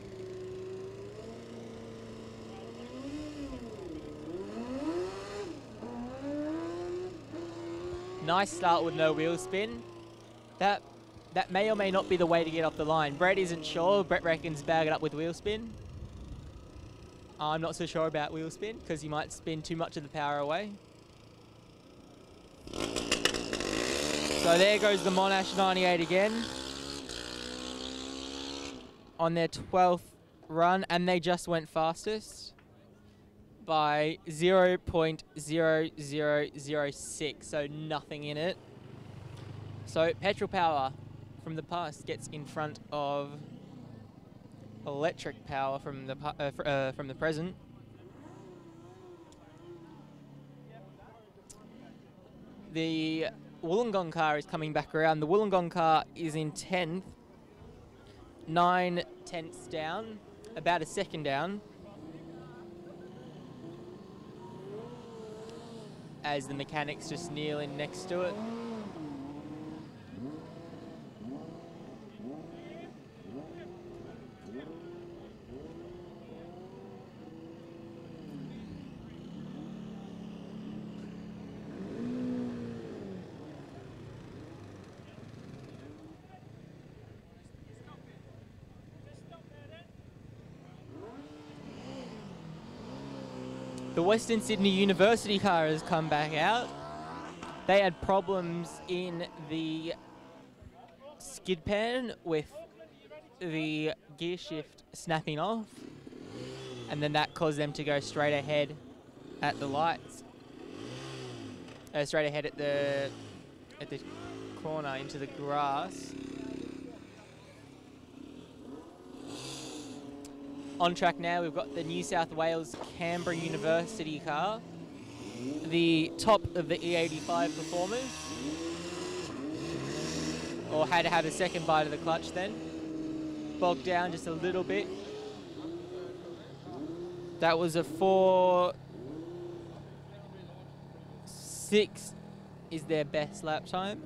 Nice start with no wheel spin. That may or may not be the way to get off the line. Brett isn't sure. Brett reckons bag it up with wheel spin. I'm not so sure about wheel spin because you might spin too much of the power away. So there goes the Monash 98 again on their 12th run, and they just went fastest by 0.0006, so nothing in it. So petrol power from the past gets in front of electric power from the present. The Wollongong car is coming back around. The Wollongong car is in 10th, 9/10 down, about a second down, as the mechanics just kneel in next to it. The Western Sydney University car has come back out. They had problems in the skid pan with the gear shift snapping off, and then that caused them to go straight ahead at the lights. Straight ahead at the corner into the grass. On track now, we've got the New South Wales Canberra University car, the top of the E85 performers, or had to have a second bite of the clutch then. Bogged down just a little bit. That was a 4.6 is their best lap time,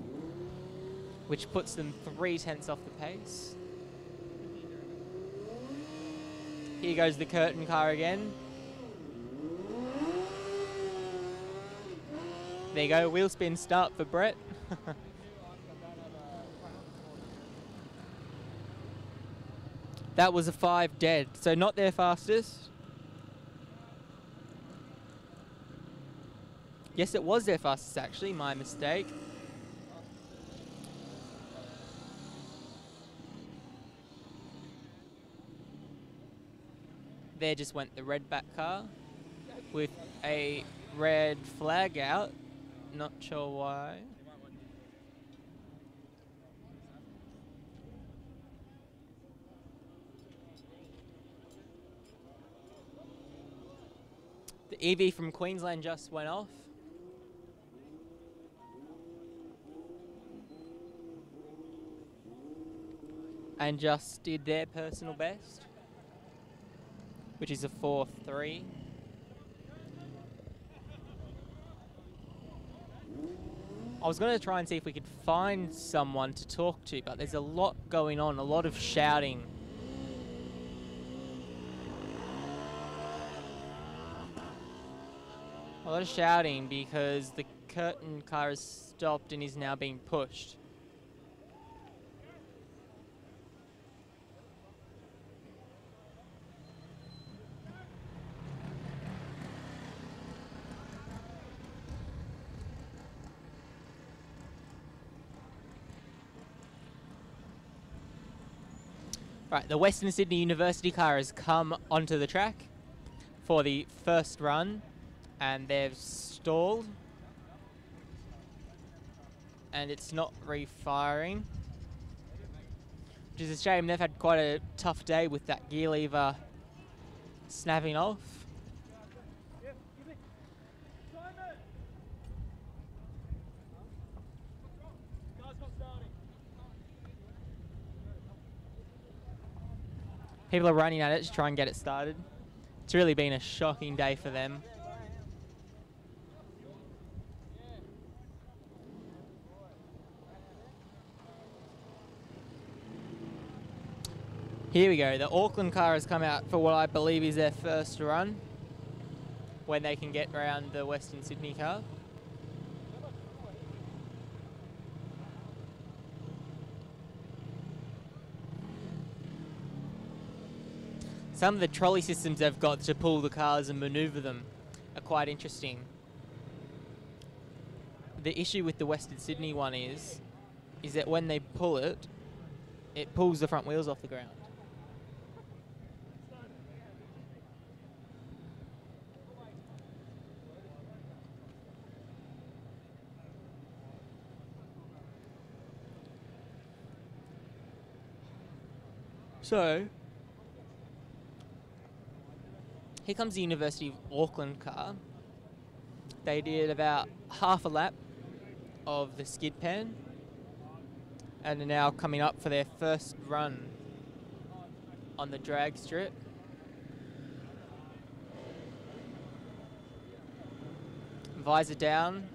which puts them 0.3 off the pace. Here goes the curtain car again. There you go, wheel spin start for Brett. That was a 5 dead, so not their fastest. Yes, it was their fastest actually, my mistake. There just went the red back car with a red flag out. Not sure why. The EV from Queensland just went off. And just did their personal best, which is a 4.3. I was going to try and see if we could find someone to talk to, but there's a lot going on, a lot of shouting. A lot of shouting because the curtain car has stopped and is now being pushed. Right, the Western Sydney University car has come onto the track for the first run, and they've stalled, and it's not refiring, which is a shame. They've had quite a tough day with that gear lever snapping off. People are running at it to try and get it started. It's really been a shocking day for them. Here we go. The Auckland car has come out for what I believe is their first run, when they can get around the Western Sydney car. Some of the trolley systems they've got to pull the cars and manoeuvre them are quite interesting. The issue with the Western Sydney one is that when they pull it, it pulls the front wheels off the ground. So, here comes the University of Auckland car. They did about half a lap of the skid pan and are now coming up for their first run on the drag strip. Visor down.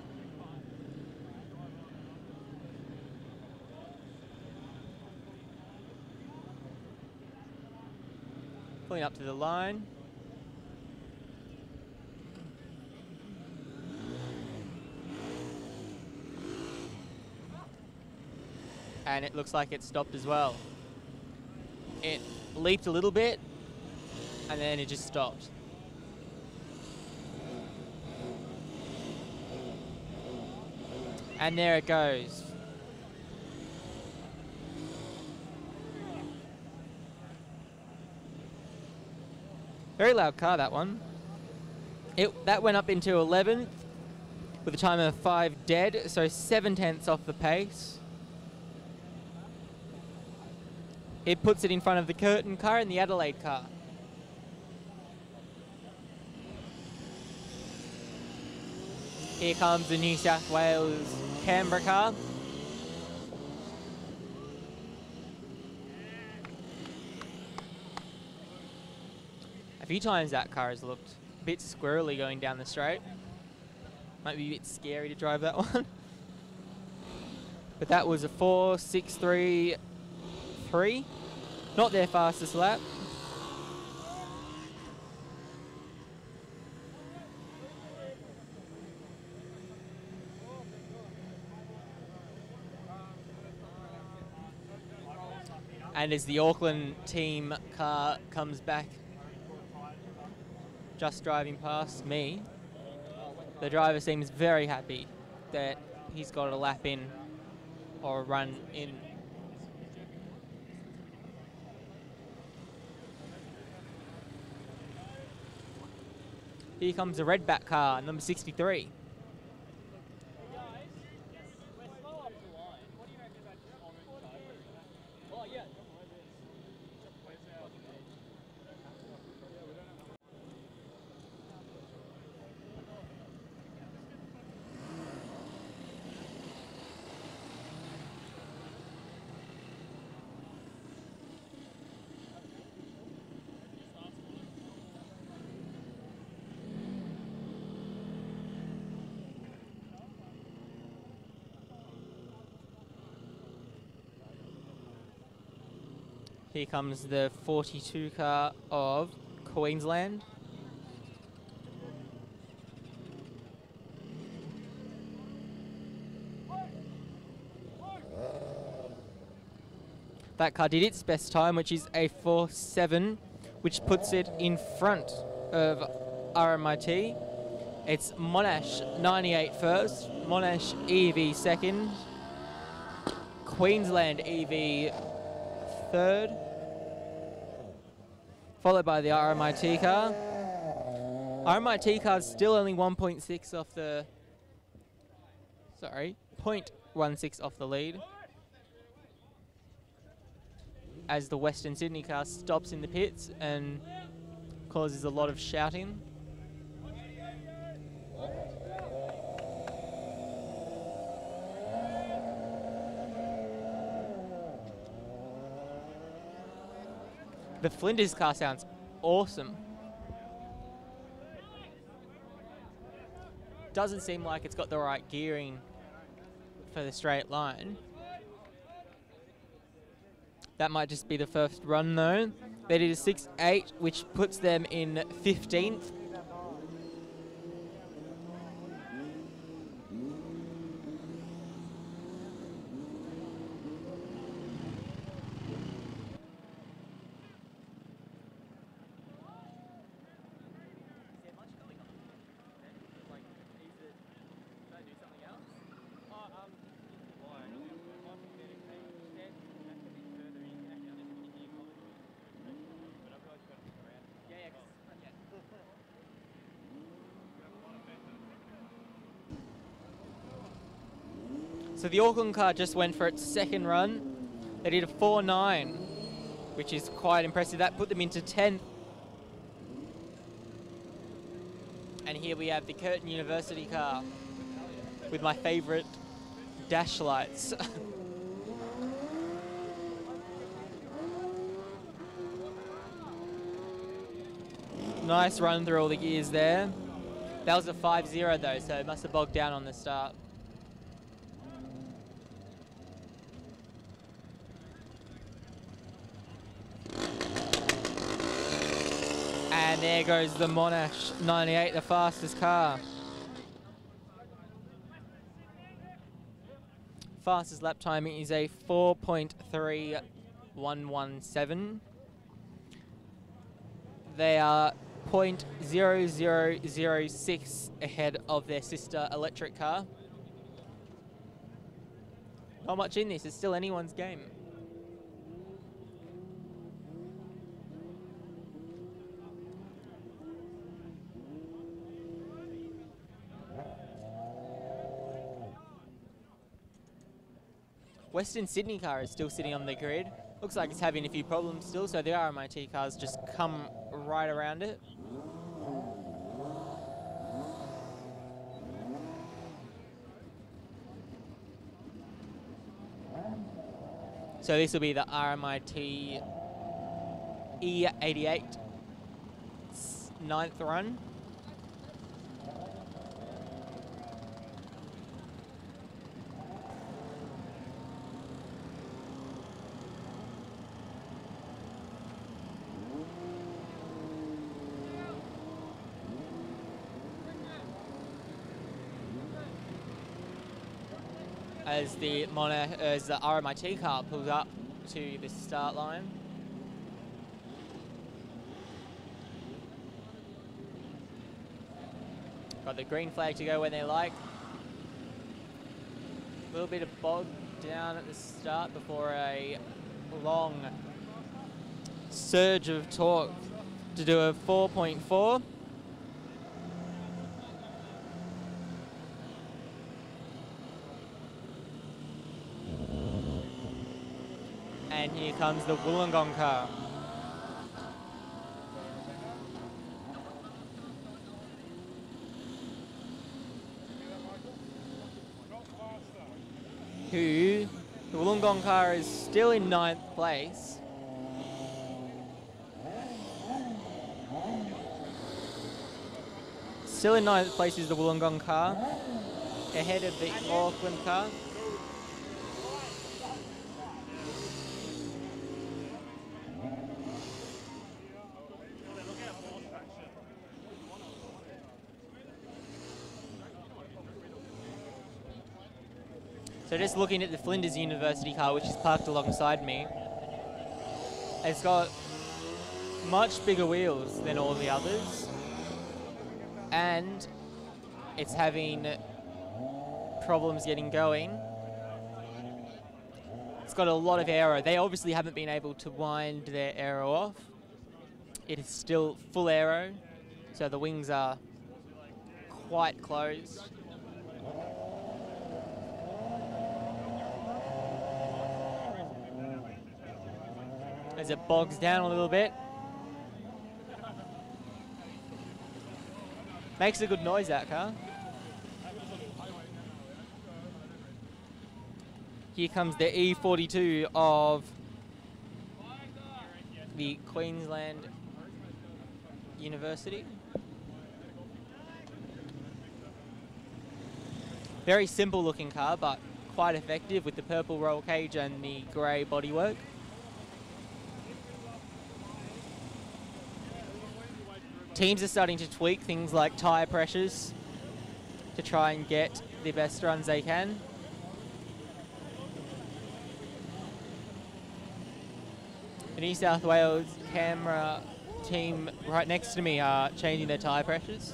Pulling up to the line. And it looks like it stopped as well. It leaped a little bit and then it just stopped. And there it goes. Very loud car, that one. That went up into 11th with a time of 5 dead, so 7/10 off the pace. It puts it in front of the Curtin car and the Adelaide car. Here comes the New South Wales Canberra car. A few times that car has looked a bit squirrely going down the straight. Might be a bit scary to drive that one. But that was a 4.633. Not their fastest lap. And as the Auckland team car comes back, just driving past me, the driver seems very happy that he's got a lap in or a run in. Here comes the Redback car, number 63. Here comes the 42 car of Queensland. That car did its best time, which is a 4.7, which puts it in front of RMIT. It's Monash 98 first, Monash EV second, Queensland EV third, followed by the RMIT car. RMIT car's still only 1.6 off the, 0.16 off the lead, as the Western Sydney car stops in the pits and causes a lot of shouting. The Flinders car sounds awesome. Doesn't seem like it's got the right gearing for the straight line. That might just be the first run though. They did a 6.8, which puts them in 15th. So the Auckland car just went for its second run. They did a 4.9, which is quite impressive. That put them into 10th. And here we have the Curtin University car with my favourite dash lights. Nice run through all the gears there. That was a 5.0 though, so it must have bogged down on the start. And there goes the Monash 98, the fastest car. Fastest lap time is a 4.3117. They are 0.0006 ahead of their sister electric car. Not much in this. It's still anyone's game. Western Sydney car is still sitting on the grid. Looks like it's having a few problems still, so the RMIT cars just come right around it. So this will be the RMIT E88 ninth run. As the RMIT car pulls up to the start line. Got the green flag to go when they like. A little bit of bog down at the start before a long surge of torque to do a 4.4. And here comes the Wollongong car. The Wollongong car is still in 9th place. Still in 9th place is the Wollongong car, ahead of the Auckland car. So just looking at the Flinders University car, which is parked alongside me, it's got much bigger wheels than all the others, and it's having problems getting going. It's got a lot of aero. They obviously haven't been able to wind their aero off. It is still full aero, so the wings are quite closed. As it bogs down a little bit. Makes a good noise, that car. Here comes the E42 of the Queensland University. Very simple looking car, but quite effective with the purple roll cage and the grey bodywork. Teams are starting to tweak things like tyre pressures to try and get the best runs they can. The New South Wales camera team right next to me are changing their tyre pressures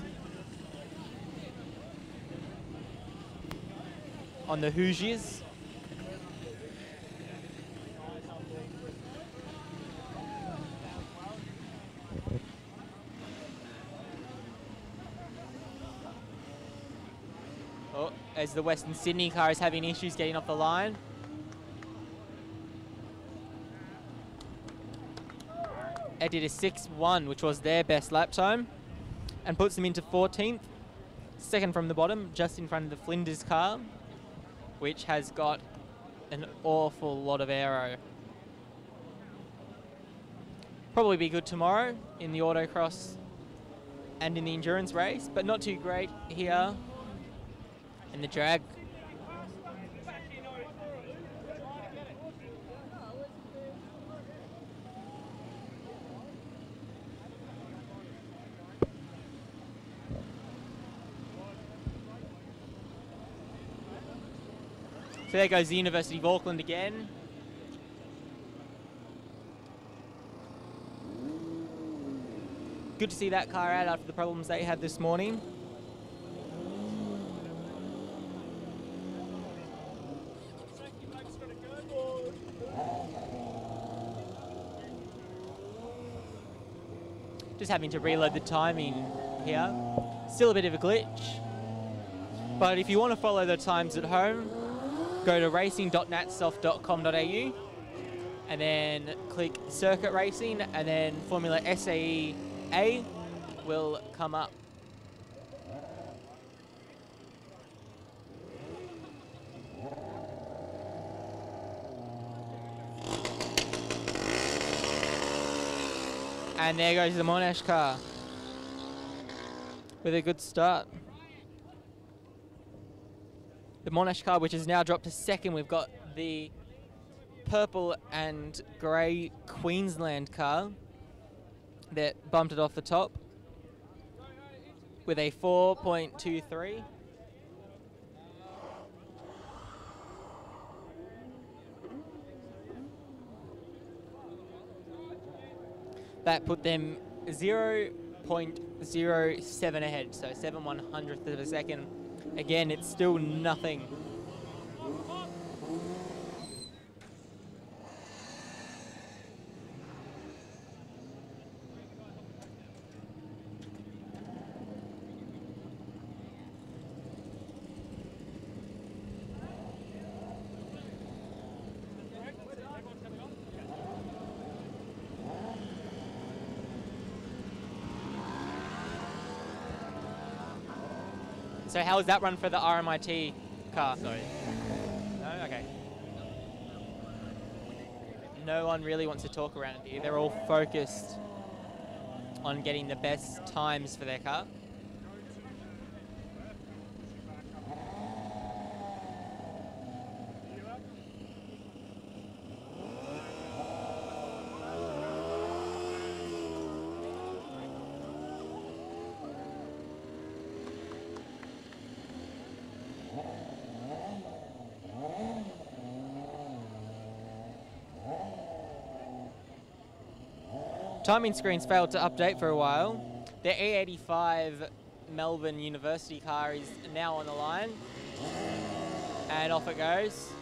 on the Hoosiers. As the Western Sydney car is having issues getting off the line. It did a 6.1, which was their best lap time, and puts them into 14th, second from the bottom, just in front of the Flinders car, which has got an awful lot of aero. Probably be good tomorrow in the autocross and in the endurance race, but not too great here in the drag. So there goes the University of Auckland again. Good to see that car out after the problems they had this morning. Just having to reload the timing here. Still a bit of a glitch. But if you want to follow the times at home, go to racing.natsoft.com.au and then click Circuit Racing, and then Formula SAE-A will come up. And there goes the Monash car with a good start. The Monash car, which has now dropped to second. We've got the purple and grey Queensland car that bumped it off the top with a 4.23. That put them 0.07 ahead, so 7/100th of a second. Again, it's still nothing. So how was that run for the RMIT car? Sorry. No? Okay. No one really wants to talk around here. They're all focused on getting the best times for their car. Timing screens failed to update for a while. The E85 Melbourne University car is now on the line. And off it goes.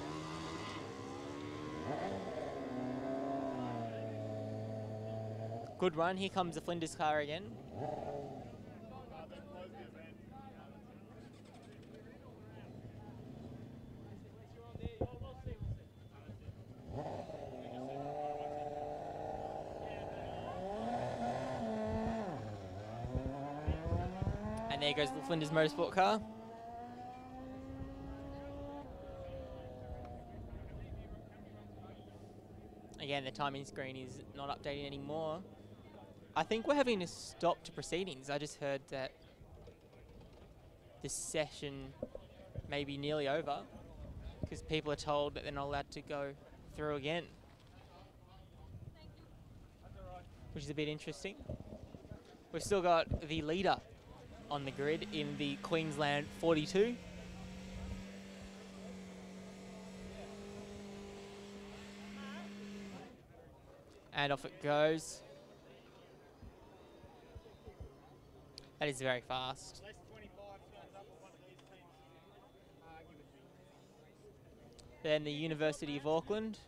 Good run. Here comes the Flinders car again. And there goes the Flinders Motorsport car. Again, the timing screen is not updating anymore. I think we're having a stop to proceedings. I just heard that this session may be nearly over because people are told that they're not allowed to go through again, which is a bit interesting. We've still got the leader on the grid in the Queensland 42. And off it goes. That is very fast. Then the University of Auckland.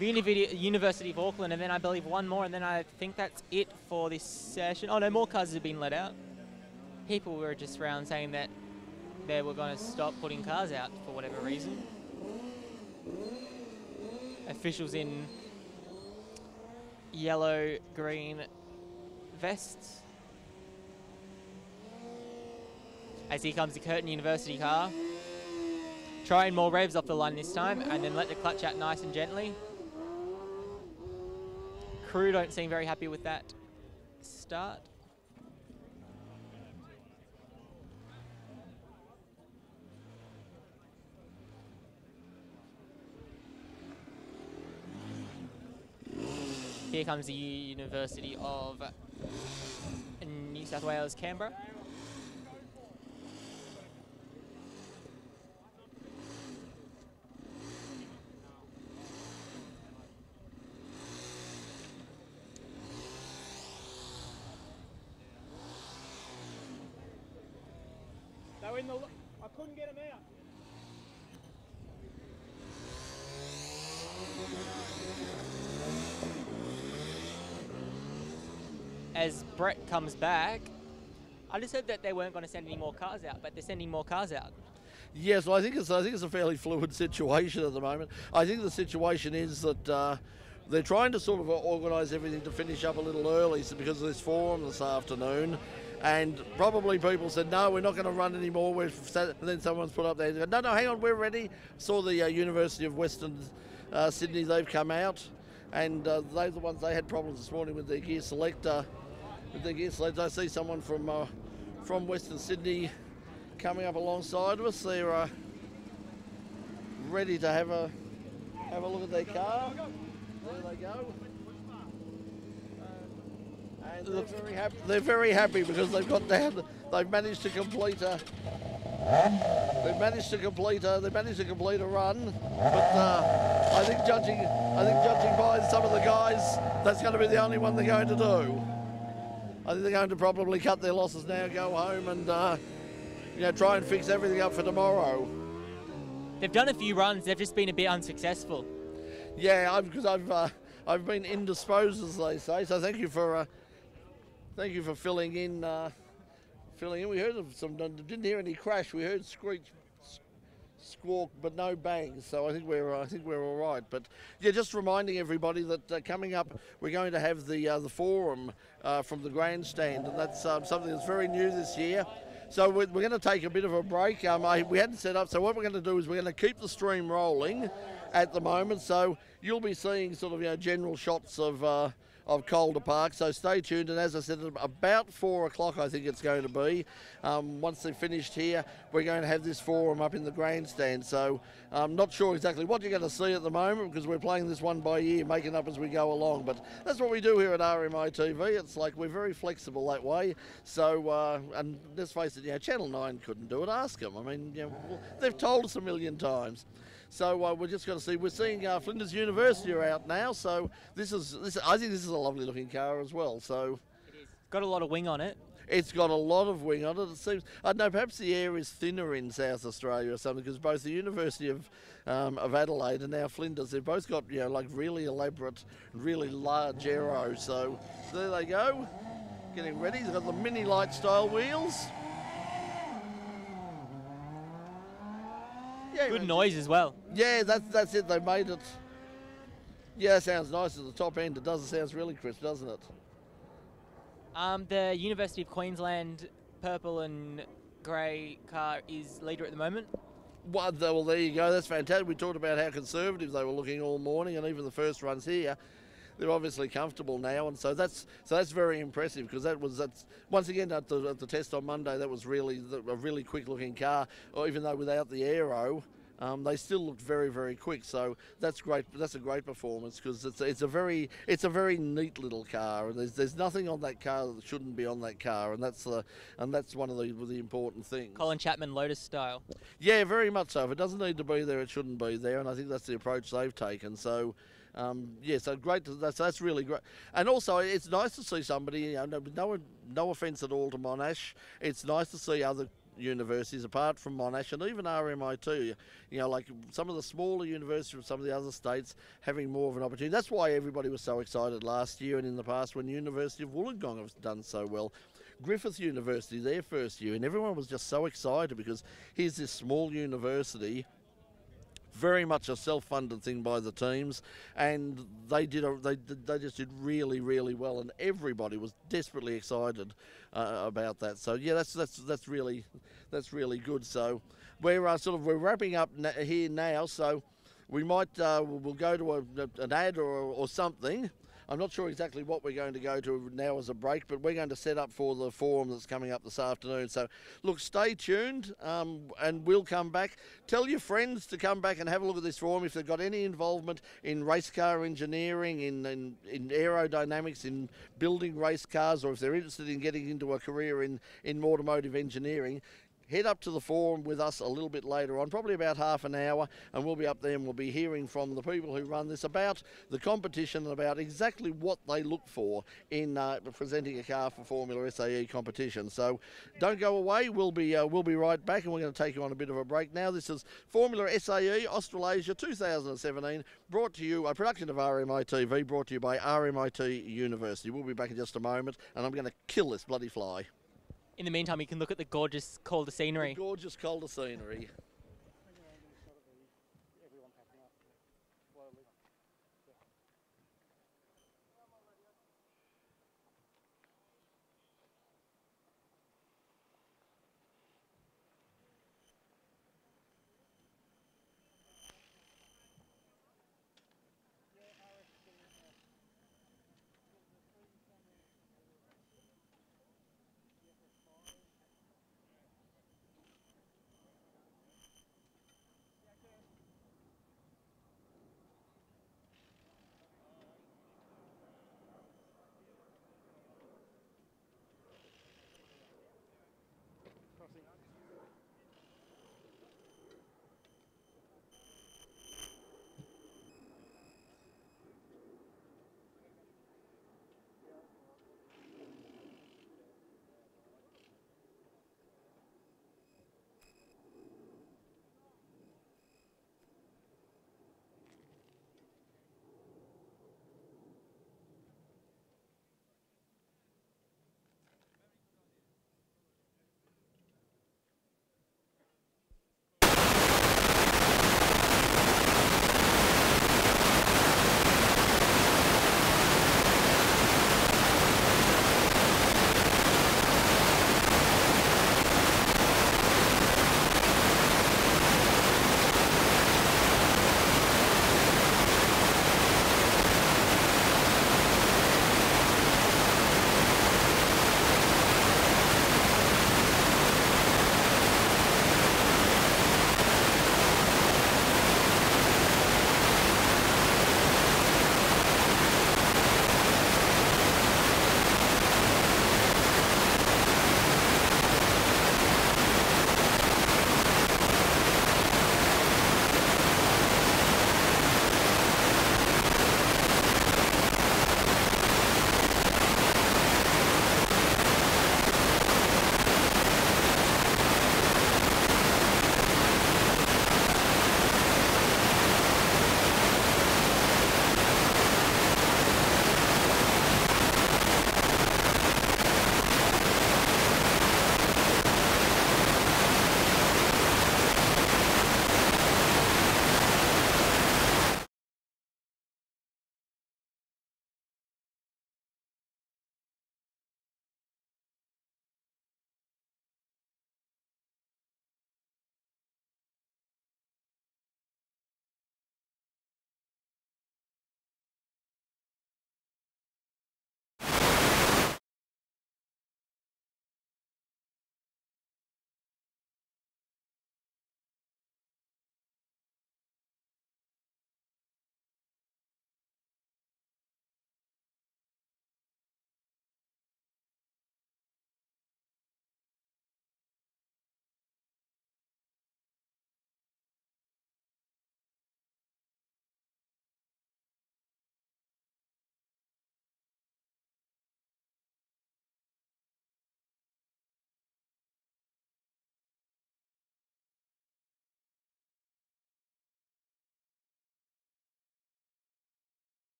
University of Auckland, and then I believe one more, and then I think that's it for this session. Oh no, more cars have been let out. People were just around saying that they were going to stop putting cars out for whatever reason. Officials in yellow, green vests. As here comes the Curtin University car. Trying more revs off the line this time, and then let the clutch out nice and gently. Crew don't seem very happy with that start. Here comes the University of New South Wales, Canberra. They were in the. I couldn't get them out. As Brett comes back, I just heard that they weren't going to send any more cars out, but they're sending more cars out. Yes, well, I think it's a fairly fluid situation at the moment. I think the situation is that they're trying to sort of organise everything to finish up a little early, so because of this forum this afternoon. And probably people said, no, we're not going to run anymore. And then someone's put up there, no, hang on, we're ready. Saw the University of Western Sydney, they've come out. And they're the ones, they had problems this morning with their gear selector. I see someone from Western Sydney coming up alongside of us. They're ready to have a look at their car. There they go. And they're very happy because they've got down. They've managed to complete a run. But I think judging by some of the guys, that's going to be the only one they're going to do. I think they're going to probably cut their losses now, go home, and try and fix everything up for tomorrow. They've done a few runs. They've just been a bit unsuccessful. Yeah, because I've been indisposed, as they say. So thank you for filling in. We heard of some. Didn't hear any crash. We heard screech, squawk, but no bangs. So I think we're all right. But yeah, just reminding everybody that coming up, we're going to have the forum from the grandstand, and that's something that's very new this year. So we're going to take a bit of a break. We hadn't set up, so what we're going to do is we're going to keep the stream rolling at the moment. So you'll be seeing sort of general shots of Calder Park, so stay tuned. And as I said, about 4 o'clock I think it's going to be. Once they've finished here, we're going to have this forum up in the grandstand. So I'm not sure exactly what you're going to see at the moment because we're playing this one by ear, making up as we go along. But that's what we do here at RMI TV. It's like we're very flexible that way. So, and let's face it, Channel 9 couldn't do it. Ask them. I mean, they've told us a million times. So we're just going to see. We're seeing Flinders University are out now. So this is. I think this is a lovely looking car as well. So it is. Got a lot of wing on it. It's got a lot of wing on it. It seems. I don't know. Perhaps the air is thinner in South Australia or something because both the University of Adelaide and now Flinders, they've both got like really elaborate, really large aero. So there they go, getting ready. They've got the mini light style wheels. Yeah, good noise as well. Yeah, that's it. They made it. Yeah, it sounds nice at the top end. It does. It sounds really crisp, doesn't it? The University of Queensland purple and grey car is leader at the moment. Well, there you go. That's fantastic. We talked about how conservative they were looking all morning, and even the first runs here, they're obviously comfortable now, and so that's very impressive because that's once again at the test on Monday, that was really a really quick looking car. Or even though without the aero, they still looked very, very quick. So that's great. That's a great performance because it's a very neat little car, and there's nothing on that car that shouldn't be on that car, and that's one of the important things. Colin Chapman Lotus style. Yeah, very much so. If it doesn't need to be there, it shouldn't be there, and I think that's the approach they've taken. So. Yeah, so great. That's really great, and also it's nice to see somebody. No offence at all to Monash. It's nice to see other universities apart from Monash and even RMIT. Like some of the smaller universities from some of the other states having more of an opportunity. That's why everybody was so excited last year and in the past when the University of Wollongong have done so well. Griffith University, their first year, and everyone was just so excited because here's this small university. Very much a self-funded thing by the teams, and they just did really, really well, and everybody was desperately excited about that. So yeah, that's really good. So we're we're wrapping up here now. So we might we'll go to an ad or something. I'm not sure exactly what we're going to go to now as a break, but we're going to set up for the forum that's coming up this afternoon. So, look, stay tuned, and we'll come back. Tell your friends to come back and have a look at this forum if they've got any involvement in race car engineering, in aerodynamics, in building race cars, or if they're interested in getting into a career in automotive engineering. head up to the forum with us a little bit later on, probably about half an hour, and we'll be up there and we'll be hearing from the people who run this about the competition and about exactly what they look for in presenting a car for Formula SAE competition. So don't go away. We'll be right back, and we're going to take you on a bit of a break now. This is Formula SAE Australasia 2017, brought to you, a production of RMI TV, brought to you by RMIT University. We'll be back in just a moment, and I'm going to kill this bloody fly. In the meantime, you can look at the gorgeous Calder scenery. The gorgeous Calder scenery.